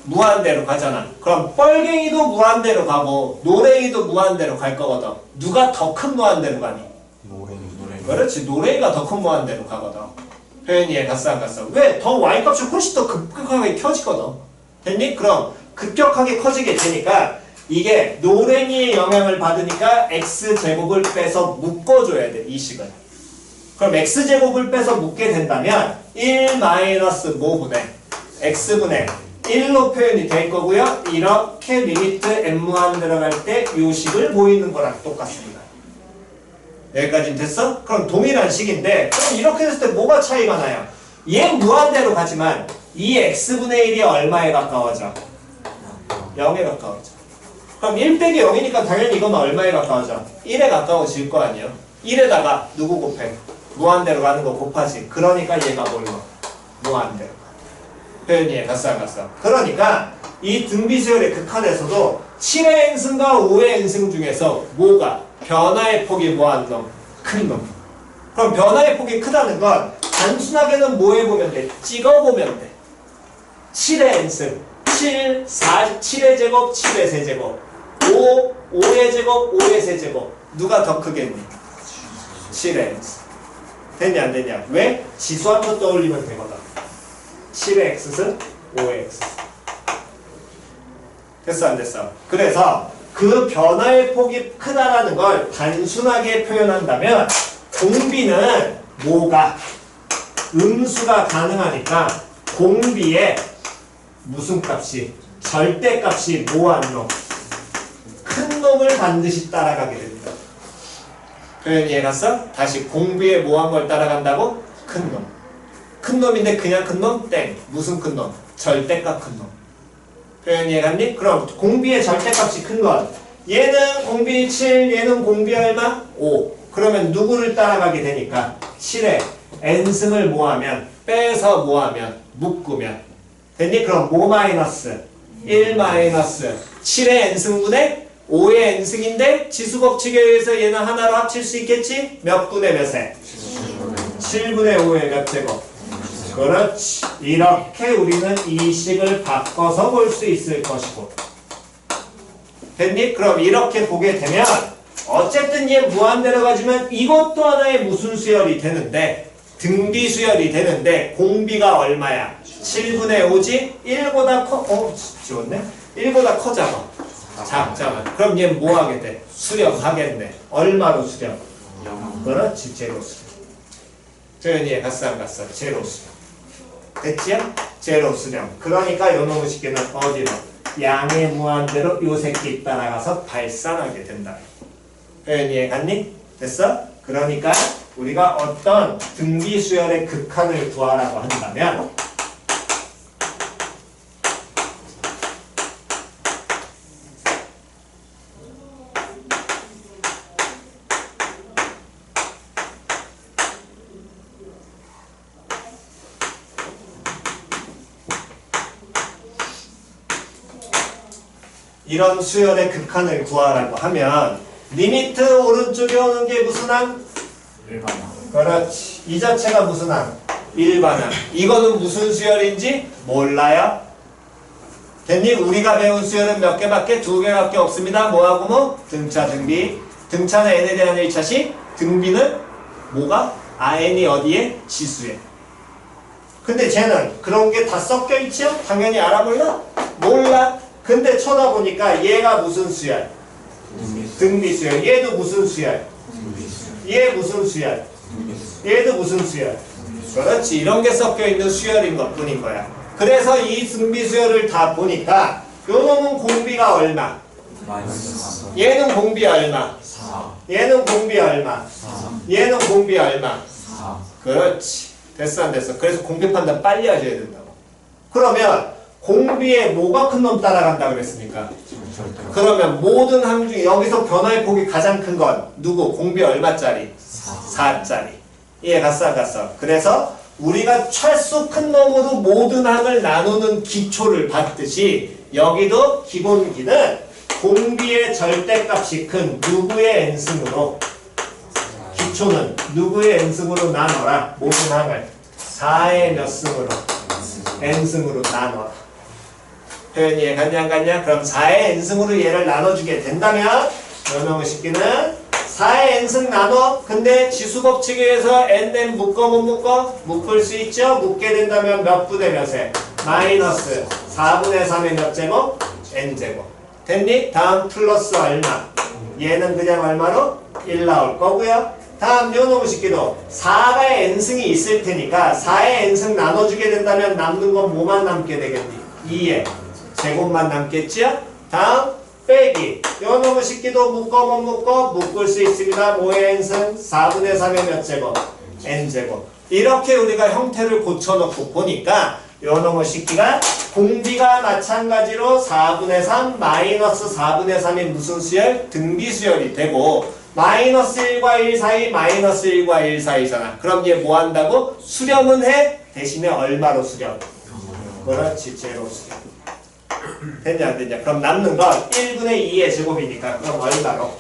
무한대로 가잖아. 그럼 뻘갱이도 무한대로 가고 노랭이도 무한대로 갈 거거든. 누가 더 큰 무한대로 가니? 노랭이. 그렇지. 노랭이가 더 큰 무한대로 가거든. 표현 이해 갔어 안 갔어? 왜? 더 y값이 훨씬 더 급격하게 커지거든. 됐니? 그럼 급격하게 커지게 되니까 이게 노랭이의 영향을 받으니까 x제곱을 빼서 묶어줘야 돼. 이 식은. 그럼 x제곱을 빼서 묶게 된다면 1 마이너스 뭐분의 x분의 1로 표현이 될 거고요. 이렇게 리미트 m 무한대로 갈 때 이 식을 보이는 거랑 똑같습니다. 여기까지는 됐어? 그럼 동일한 식인데 그럼 이렇게 됐을 때 뭐가 차이가 나요? 얘 무한대로 가지만 이 x분의 1이 얼마에 가까워져? 0에 가까워져. 그럼 1 빼기 0이니까 당연히 이건 얼마에 가까워져? 1에 가까워질 거 아니에요? 1에다가 누구 곱해? 무한대로 가는 거 곱하지. 그러니까 얘가 뭘로? 무한대로. 표현 이해 갔어 안 갔어? 그러니까 이 등비수열의 극한에서도 7의 n승과 5의 n승 중에서 뭐가? 변화의 폭이 뭐한 놈? 큰 놈. 그럼 변화의 폭이 크다는 건 단순하게는 뭐 해보면 돼? 찍어보면 돼. 7의 n승 7의 제곱 7의 세제곱 5의 제곱 5의 세제곱 누가 더 크겠니? 7의 n승. 됐냐 안 됐냐? 왜? 지수함수 떠올리면 되거든. 7의 x승 5의 x승. 됐어 안 됐어? 그래서 그 변화의 폭이 크다라는 걸 단순하게 표현한다면 공비는 뭐가? 음수가 가능하니까 공비의 무슨 값이? 절대값이 뭐한 놈? 큰 놈을 반드시 따라가게 됩니다. 표현 이해 갔어? 다시 공비의 뭐한 걸 따라간다고? 큰 놈. 큰 놈인데 그냥 큰 놈? 땡. 무슨 큰 놈? 절대값 큰 놈. 표현 이해 갔니? 그럼 공비의 절대값이 큰 건 얘는 공비 7, 얘는 공비 얼마? 5. 그러면 누구를 따라가게 되니까? 7에 n승을 뭐하면 빼서 뭐하면 묶으면 됐니? 그럼 뭐 마이너스 1 마이너스 7의 n승분의 5의 n승인데 지수법칙에 의해서 얘는 하나로 합칠 수 있겠지? 몇 분의 몇에? 7분의 5의 몇 제곱? 그렇지. 이렇게 우리는 이 식을 바꿔서 볼 수 있을 것이고 됐니? 그럼 이렇게 보게 되면 어쨌든 얘 무한대로 가지면 이것도 하나의 무슨 수열이 되는데 등비 수열이 되는데 공비가 얼마야? 7분의 5지? 1보다 지웠네? 1보다 커잖아. 작잖아. 그럼 얘 뭐 하게 돼? 수렴하겠네. 얼마로 수렴? 그렇지. 제로 수렴. 조연이에 갔어 안 갔어? 제로 수렴. 됐지요? 제로 수렴. 그러니까 요놈의 식기는 어디로? 양의 무한대로 요 새끼 따라가서 발산하게 된다. 조연이에 갔니? 됐어? 그러니까 우리가 어떤 등비수열의 극한을 구하라고 한다면 이런 수열의 극한을 구하라고 하면 리미트 오른쪽에 오는 게 무슨 항? 일반항. 그렇지. 이 자체가 무슨 항? 일반항. 이거는 무슨 수열인지 몰라요? 됐니? 우리가 배운 수열은 몇 개밖에? 2개밖에 없습니다. 뭐하고 뭐? 등차, 등비. 등차는 n에 대한 1차식, 등비는 뭐가? n이 어디에? 지수에. 근데 쟤는 그런 게 다 섞여 있죠? 당연히 알아볼라? 몰라. 근데 쳐다보니까 얘가 무슨 수열? 등비 수열. 얘도 무슨 수열? 얘 무슨 수열? 얘도 무슨 수열? 그렇지. 이런 게 섞여 있는 수열인 것 뿐인 거야. 그래서 이 등비 수열을 다 보니까 요 놈은 공비가 얼마? 얘는 공비 얼마? 얘는 공비 얼마? 얘는 공비 얼마? 그렇지. 됐어 안 됐어? 그래서 공비 판단 빨리 하셔야 된다고. 그러면 공비에 뭐가 큰 놈 따라간다 그랬습니까? 그러면 모든 항 중에 여기서 변화의 폭이 가장 큰 건 누구? 공비 얼마짜리? 4짜리. 이해 갔어 안 갔어? 그래서 우리가 최소 큰 놈으로 모든 항을 나누는 기초를 봤듯이 여기도 기본기는 공비의 절대값이 큰 누구의 n승으로 기초는 누구의 n승으로 나눠라. 모든 항을 4의 몇 승으로? n승으로 나눠라. 표현이 이해갔냐 안 갔냐? 그럼 4의 n승으로 얘를 나눠주게 된다면 요놈의 식기는 4의 n승 나눠. 근데 지수법칙에 의해서 nn 묶어 못 묶어? 묶을 수 있죠? 묶게 된다면 몇 분의 몇에? 마이너스 4분의 3의 몇 제곱? n제곱. 됐니? 다음 플러스 얼마? 얘는 그냥 얼마로? 1 나올 거고요. 다음 요놈의 식기도 4가 n승이 있을 테니까 4의 n승 나눠주게 된다면 남는 건 뭐만 남게 되겠니? 2의 제곱만 남겠지요? 다음 빼기. 요놈의 식기도 묶어 못 묶어? 묶을 수 있습니다. 뭐의 n승? 4분의 3의 몇 제곱? n제곱. 이렇게 우리가 형태를 고쳐놓고 보니까 요놈의 식기가 공비가 마찬가지로 4분의 3 마이너스 4분의 3이 무슨 수열? 등비수열이 되고 마이너스 1과 1 사이 마이너스 1과 1 사이잖아. 그럼 얘 뭐 한다고? 수렴은 해? 대신에 얼마로 수렴? 그렇지. 제로 수렴. 됐냐 안 됐냐? 그럼 남는 건 1분의 2의 제곱이니까 그럼 얼마로?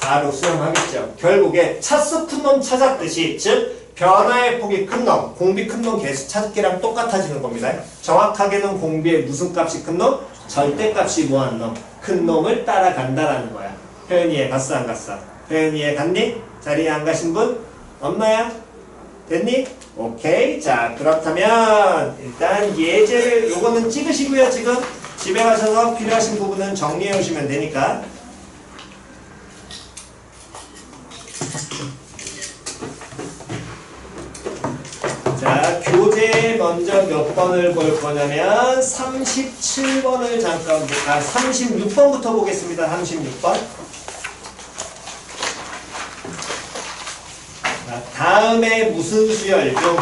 4로 수렴하겠죠. 결국에 차수 큰 놈 찾았듯이 즉 변화의 폭이 큰 놈, 공비 큰 놈 개수 찾기랑 똑같아지는 겁니다. 정확하게는 공비의 무슨 값이 큰 놈? 절대값이 뭐한 놈? 큰 놈을 따라간다라는 거야. 표현이 이해 갔어 안 갔어? 표현이 이해 갔니? 자리에 안 가신 분? 없나요? 됐니? 오케이. 자 그렇다면 일단 예제를 요거는 찍으시고요. 지금 집에 가셔서 필요하신 부분은 정리해 오시면 되니까. 자 교재 먼저 몇 번을 볼 거냐면 37번을 잠깐 36번부터 보겠습니다. 36번. 다음에 무슨 수열 중?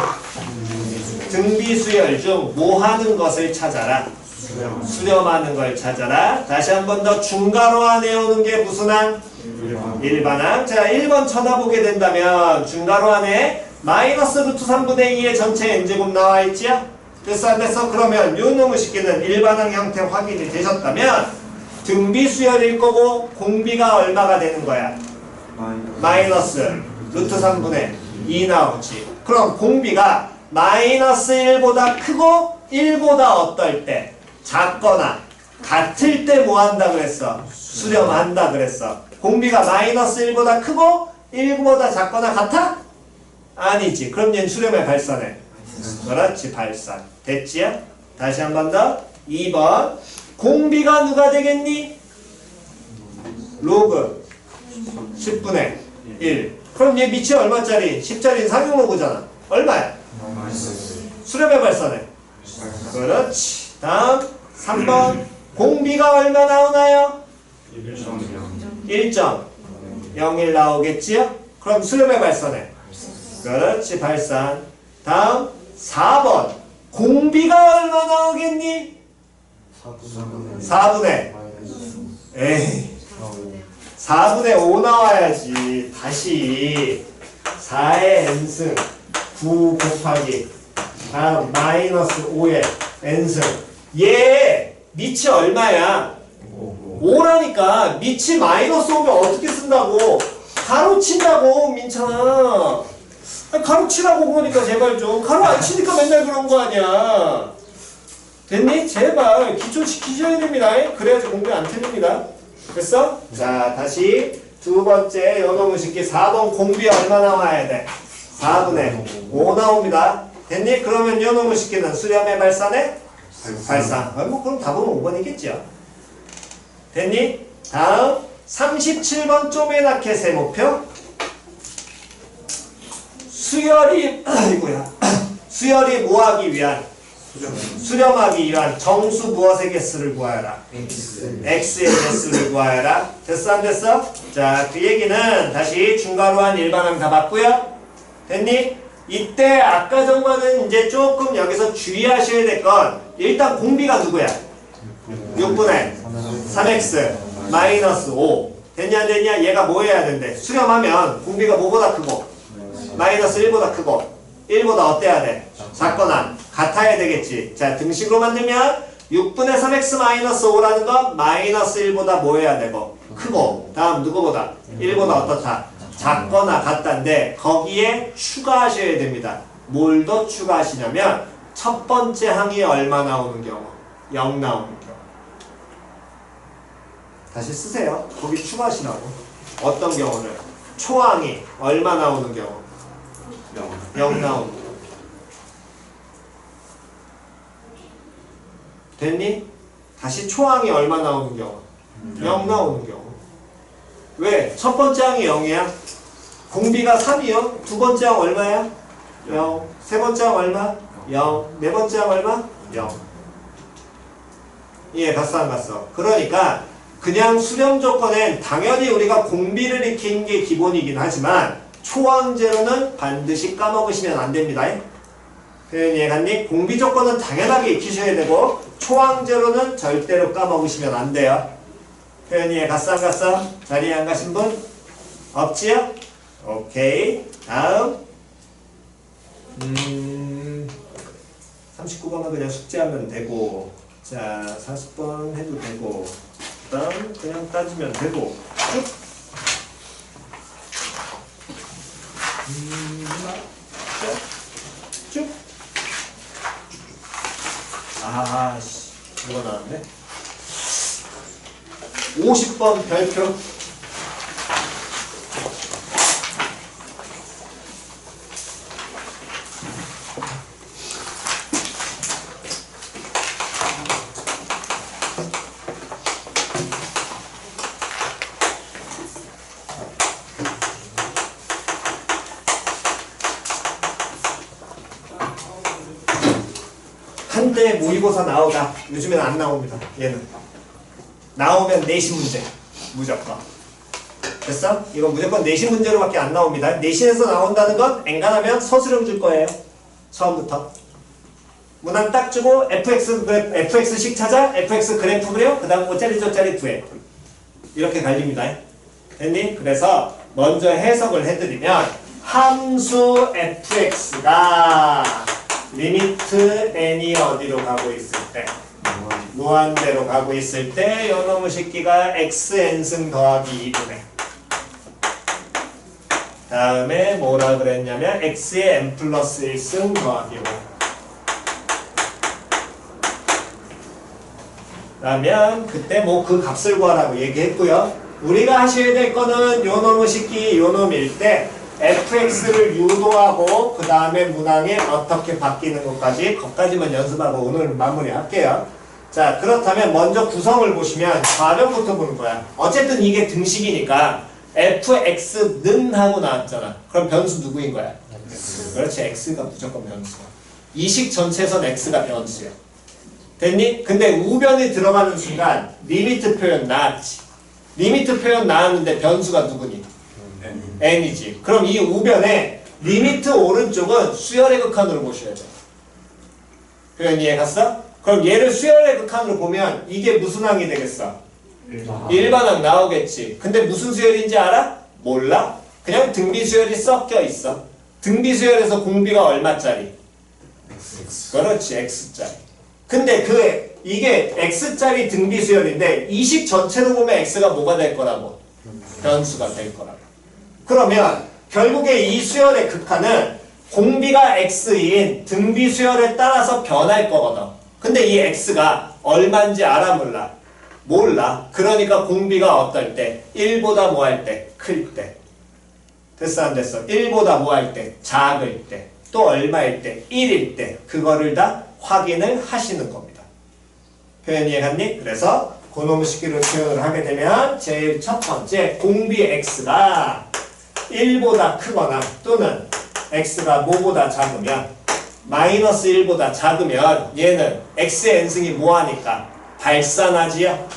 등비 수열 중 뭐 하는 것을 찾아라? 수렴하는 걸 찾아라. 다시 한 번 더 중괄호 안에 오는 게 무슨 항? 일반항. 자 1번 쳐다보게 된다면 중괄호 안에 마이너스 루트 3분의 2의 전체 n제곱 나와있지요? 됐어 안 됐어? 그러면 요 놈의 식기는 일반항 형태 확인이 되셨다면 등비 수열일 거고 공비가 얼마가 되는 거야? 마이너스 루트 3분의 2 나오지. 그럼 공비가 마이너스 1보다 크고 1보다 어떨 때? 작거나 같을 때 뭐 한다 그랬어? 수렴한다 그랬어. 공비가 마이너스 1보다 크고 1보다 작거나 같아? 아니지. 그럼 얘는 수렴의 발산해. 그렇지 발산. 됐지요? 다시 한 번 더. 2번 공비가 누가 되겠니? 로그 10분의 1. 그럼 얘 밑이 얼마짜리? 10짜리 상용로그잖아. 얼마야? 수렴의 발산해. 그렇지. 다음 3번 공비가 얼마 나오나요? 1.01 나오겠지요? 그럼 수렴의 발산해. 그렇지 발산. 다음 4번 공비가 얼마 나오겠니? 4분의 에이 4분의 5 나와야지. 다시 4의 n승 9 곱하기 다음 마이너스 5의 n승. 얘 밑이 얼마야? 5라니까. 밑이 마이너스 5면 어떻게 쓴다고? 가로친다고 민찬아. 가로치라고 그러니까 제발 좀. 가로 안 치니까 맨날 그런 거 아니야. 됐니? 제발 기초시키셔야 됩니다. 그래야지 공부 안 틀립니다. 됐어? 자 다시 두 번째 요놈의 식기 4번 공비 얼마 나와야 돼? 4분의 5 나옵니다. 됐니? 그러면 요놈의 식기는 수렴의 발산에? 발산. 뭐 그럼 답은 5번이겠죠. 됐니? 다음 37번 쪼매나켓 세모표. 수열이 아이고야. 수열이 뭐하기 위한? 수렴하기 위한 정수 무엇의 개수를 구하여라. x의 개수를 구하여라. 됐어 안 됐어? 자 그 얘기는 다시 중괄호 한 일반항 다 봤고요. 됐니? 이때 아까 전과는 이제 조금 여기서 주의하셔야 될 건 일단 공비가 누구야? 6분의 3x 마이너스 5. 됐냐 안 됐냐? 얘가 뭐 해야 된대? 수렴하면 공비가 뭐보다 크고 마이너스 1보다 크고 1보다 어때야 돼? 작거나 같아야 되겠지. 자 등식으로 만들면 6분의 3x 마이너스 5라는 건 마이너스 1보다 뭐 해야 되고 크고 다음 누구보다 1보다 어떻다? 작거나 같다인데 거기에 추가하셔야 됩니다. 뭘 더 추가하시냐면 첫 번째 항이 얼마 나오는 경우? 0 나오는 경우. 다시 쓰세요. 거기 추가하시라고. 어떤 경우는? 초항이 얼마 나오는 경우? 0 나오는 경우. 됐니? 다시 초항이 얼마 나오는 경우? 0 나오는 경우. 왜? 첫 번째 항이 0이야. 공비가 3이요. 두 번째 항 얼마야? 0. 세 번째 항 얼마? 0. 네 번째 항 얼마? 0. 예, 갔어 안 갔어? 그러니까 그냥 수렴 조건엔 당연히 우리가 공비를 익히는 게 기본이긴 하지만 초항제로는 반드시 까먹으시면 안 됩니다. 표현 이해갔니? 공비 조건은 당연하게 익히셔야 되고 초항제로는 절대로 까먹으시면 안 돼요. 표현 이해 갔어 안 갔어? 자리에 안 가신 분? 없지요? 오케이. 다음 39번은 그냥 숙제하면 되고 자 40번 해도 되고 그 다음 그냥 따지면 되고 쭉 아씨 뭐가 나왔네 50번 별표 한때 모의고사 나오다. 요즘에는 안 나옵니다. 얘는 나오면 내신 문제 무조건. 됐어? 이건 무조건 내신 문제로밖에 안 나옵니다. 내신에서 나온다는 건 엔간하면 서술형 줄 거예요. 처음부터 문항 딱 주고 fx식 찾아 fx 그래프 그려 그 다음 5짜리 저짜리 구해 이렇게 갈립니다. 됐니? 그래서 먼저 해석을 해드리면 함수 fx가 리미트 n이 어디로 가고 있을 때 무한대로 가고 있을 때 요놈의 새끼가 xn승 더하기 2분의 다음에 뭐라 그랬냐면 x의 n 플러스 1승 더하기 5 그러면 그때 뭐 그 값을 구하라고 얘기했고요. 우리가 하셔야 될 거는 요놈의 새끼 요놈일 때 fx를 유도하고 그 다음에 문항이 어떻게 바뀌는 것까지 거기까지만 연습하고 오늘 마무리할게요. 자, 그렇다면 먼저 구성을 보시면 좌변부터 보는 거야. 어쨌든 이게 등식이니까 fx는 하고 나왔잖아. 그럼 변수 누구인 거야? 그렇지, x가 무조건 변수야. 이 식 전체에선 x가 변수야. 됐니? 근데 우변이 들어가는 순간 리미트 표현 나왔지. 리미트 표현 나왔는데 변수가 누구니? n이지. 그럼 이 우변에 리미트 오른쪽은 수열의 극한으로 보셔야 돼. 표현 이해 갔어? 그럼 얘를 수열의 극한으로 보면 이게 무슨 항이 되겠어? 일반항 나오겠지. 근데 무슨 수열인지 알아? 몰라? 그냥 등비수열이 섞여 있어. 등비수열에서 공비가 얼마짜리? 그렇지, x짜리. 근데 이게 x짜리 등비수열인데 이 식 전체로 보면 x가 뭐가 될 거라고? 변수가 될 거라고. 그러면 결국에 이 수열의 극한은 공비가 x인 등비수열에 따라서 변할 거거든. 근데 이 x가 얼마인지 알아 몰라? 몰라. 그러니까 공비가 어떨 때? 1보다 뭐 할 때? 클 때. 됐어 안 됐어? 1보다 뭐 할 때? 작을 때. 또 얼마일 때? 1일 때. 그거를 다 확인을 하시는 겁니다. 표현 이해갔니? 그래서 그놈의 식기로 표현을 하게 되면 제일 첫 번째 공비 x가 1보다 크거나 또는 x가 뭐보다 작으면 마이너스 1보다 작으면 얘는 x의 n승이 뭐하니까? 발산하지요?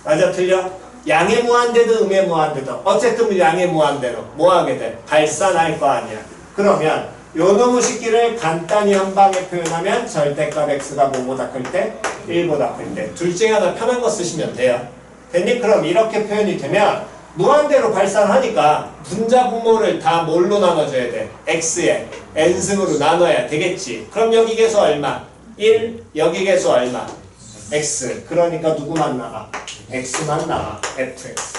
맞아 틀려? 양의 무한대도 음의 무한대도 어쨌든 양의 무한대로 뭐하게 돼? 발산할 거 아니야. 그러면 요놈의 식기를 간단히 한 방에 표현하면 절대값 x가 뭐보다 클 때? 1보다 클 때. 둘 중에 하나 편한 거 쓰시면 돼요. 됐니? 그럼 이렇게 표현이 되면 무한대로 발산하니까 분자 분모를 다 뭘로 나눠줘야 돼? x에 n승으로 나눠야 되겠지. 그럼 여기 계수 얼마? 1, 여기 계수 얼마? x. 그러니까 누구만 나가? x만 나가. fx.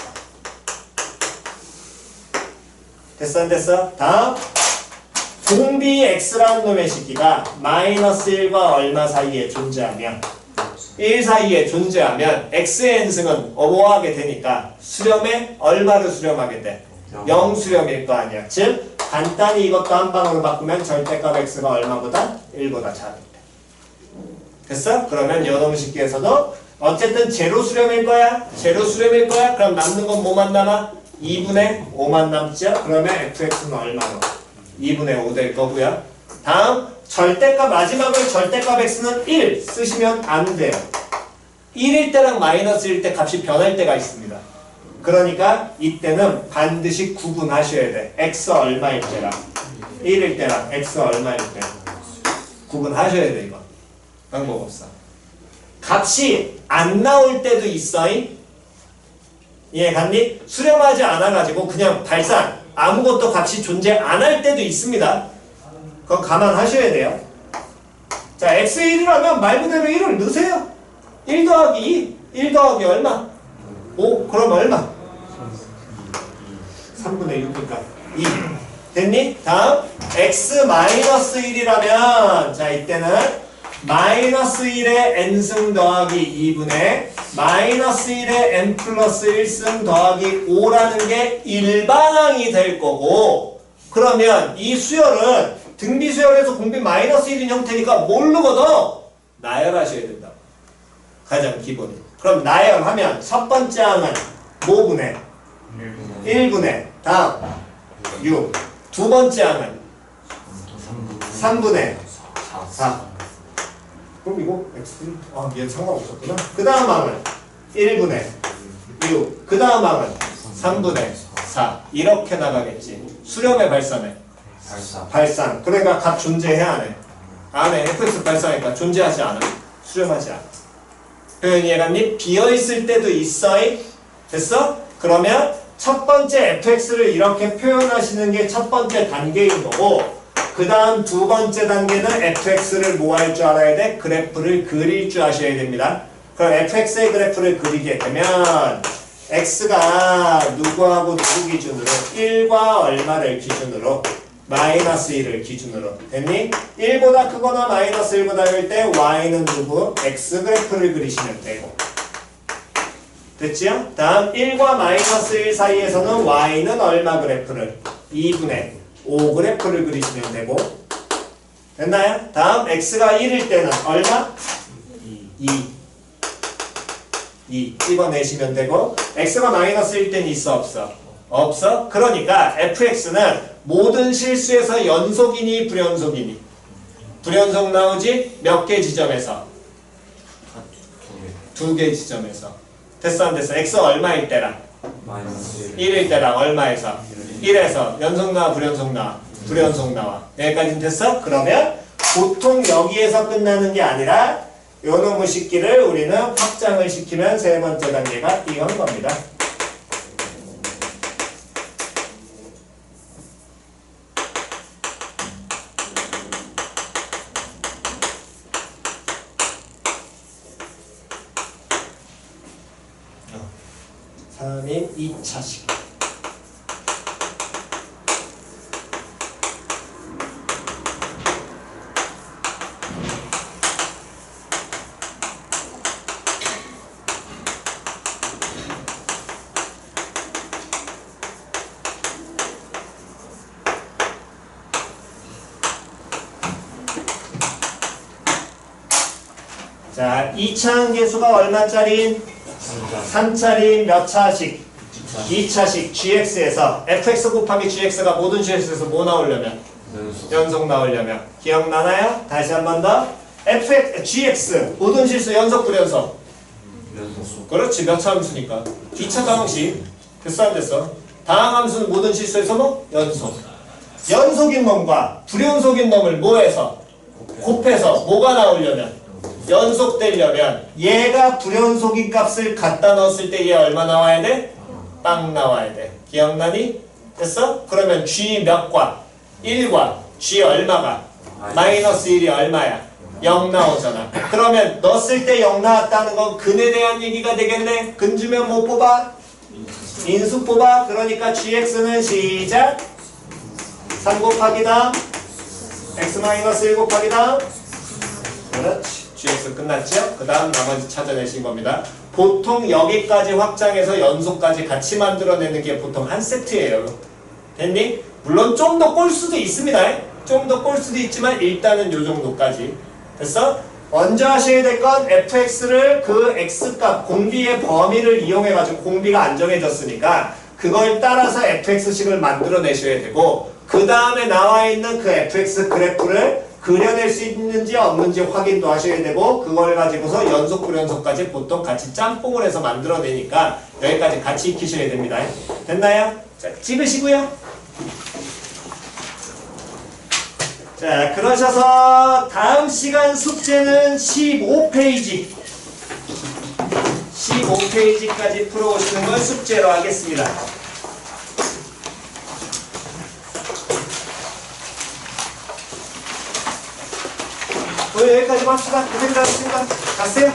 됐어 안 됐어? 다음 공비 x라는 놈의 식기가 마이너스 1과 얼마 사이에 존재하면 1 사이에 존재하면 x의 n승은 뭐하게 되니까 수렴에 얼마를 수렴하게 돼? 0 수렴일 거 아니야. 즉 간단히 이것도 한 방으로 바꾸면 절대값 x가 얼마보다? 1보다 작을 때. 됐어? 그러면 요놈의 식기에서도 어쨌든 제로 수렴일 거야. 제로 수렴일 거야. 그럼 남는 건 뭐만 남아? 2분의 5만 남죠? 그러면 fx는 얼마로? 2분의 5 될 거고요. 다음 절대값 마지막으로 절대값 x는 1 쓰시면 안 돼요. 1일 때랑 마이너스 1일 때 값이 변할 때가 있습니다. 그러니까 이때는 반드시 구분하셔야 돼. x 얼마일 때랑 1일 때랑 x 얼마일 때 구분하셔야 돼. 이거 방법 없어. 값이 안 나올 때도 있어. 이해 갔니? 수렴하지 않아가지고 그냥 발산 아무것도 값이 존재 안 할 때도 있습니다. 그거 감안하셔야 돼요. 자, x1이라면 말 그대로 1을 넣으세요. 1 더하기 2, 1 더하기 얼마? 5, 그럼 얼마? 3분의 6이니까 2. 됐니? 다음 x-1이라면 자, 이때는 마이너스 1의 n승 더하기 2분의 마이너스 1의 n 플러스 1승 더하기 5라는 게 일반항이 될 거고, 그러면 이 수열은 등비 수열에서 공비 마이너스 1인 형태니까 뭘로 걷어? 나열하셔야 된다. 가장 기본이. 그럼 나열하면 첫 번째 항은 뭐분의? 1분의 다음 6. 두 번째 항은 3분의 4. 그럼 이거 x 얘 상관없었구나. 그 다음 항은 1분의 6. 그 다음 항은 3분의 4. 이렇게 나가겠지. 수렴의 발산에 발산. 그러니까 값 존재해야 안 해. 안 해. fx 발산하니까 존재하지 않아. 수렴하지 않아. 표현 이해갔니? 비어있을 때도 있어. 됐어? 그러면 첫 번째 fx를 이렇게 표현하시는 게 첫 번째 단계인 거고 그 다음 두 번째 단계는 fx를 뭐 할 줄 알아야 돼? 그래프를 그릴 줄 아셔야 됩니다. 그럼 fx의 그래프를 그리게 되면 x가 누구하고 누구 기준으로 1과 얼마를 기준으로 마이너스 1을 기준으로 됐니? 1보다 크거나 마이너스 1보다 클 때 y는 누구? x 그래프를 그리시면 되고 됐지요? 다음 1과 마이너스 1 사이에서는 y는 얼마 그래프를? 2분의 5 그래프를 그리시면 되고 됐나요? 다음 x가 1일 때는 얼마? 2 집어내시면 되고 x가 마이너스 1 때는 있어 없어? 없어? 그러니까 fx는 모든 실수에서 연속이니 불연속이니? 불연속 나오지? 몇 개 지점에서? 2개 지점에서 됐어 안 됐어? x 얼마일 때랑? 마이너스 1일 때랑 얼마에서? 1에서 연속 나와 불연속 나와? 불연속 나와. 여기까지는 됐어? 그러면 보통 여기에서 끝나는 게 아니라 요 놈의 식기를 우리는 확장을 시키면 세 번째 단계가 이건 겁니다. 어. 3인 2차식. 자, 2차 함계수가 얼마짜리? 3짜리 몇 차식? 2차식 gx에서 fx 곱하기 gx가 모든 실수에서 뭐 나오려면? 연속 나오려면 기억나나요? 다시 한 번 더 fx, gx 모든 실수 연속 불연속? 연속. 그렇지 몇 차 함수니까 2차 다항식 됐어 안 됐어? 다항함수는 모든 실수에서 뭐? 연속 연속인 놈과 불연속인 놈을 뭐해서? 곱해서 뭐가 나오려면? 연속되려면 얘가 불연속인 값을 갖다 넣었을 때 얘 얼마 나와야 돼? 빵 나와야 돼. 기억나니? 됐어? 그러면 G 몇과 1과 G 얼마가? 마이너스 1이 얼마야? 0 나오잖아. 그러면 넣었을 때 0 나왔다는 건 근에 대한 얘기가 되겠네. 근 주면 뭐 뽑아? 인수 뽑아. 그러니까 GX는 시작 3 곱하기 다음 X 마이너스 1 곱하기 다음 그렇지. GX 끝났죠? 그 다음 나머지 찾아내신 겁니다. 보통 여기까지 확장해서 연속까지 같이 만들어내는 게 보통 한 세트예요. 됐니? 물론 좀 더 꼴 수도 있습니다. 좀 더 꼴 수도 있지만 일단은 요 정도까지. 됐어? 먼저 하셔야 될 건 fx를 그 x값 공비의 범위를 이용해가지고 공비가 안 정해졌으니까 그걸 따라서 fx식을 만들어내셔야 되고 그 다음에 나와 있는 그 fx 그래프를 그려낼 수 있는지 없는지 확인도 하셔야 되고 그걸 가지고서 연속 불연속까지 보통 같이 짬뽕을 해서 만들어내니까 여기까지 같이 익히셔야 됩니다. 됐나요? 자, 찍으시고요. 자, 그러셔서 다음 시간 숙제는 15페이지 15페이지까지 풀어오시는 걸 숙제로 하겠습니다. 오늘 여기까지 합시다. 고생하셨습니다. 갔어요?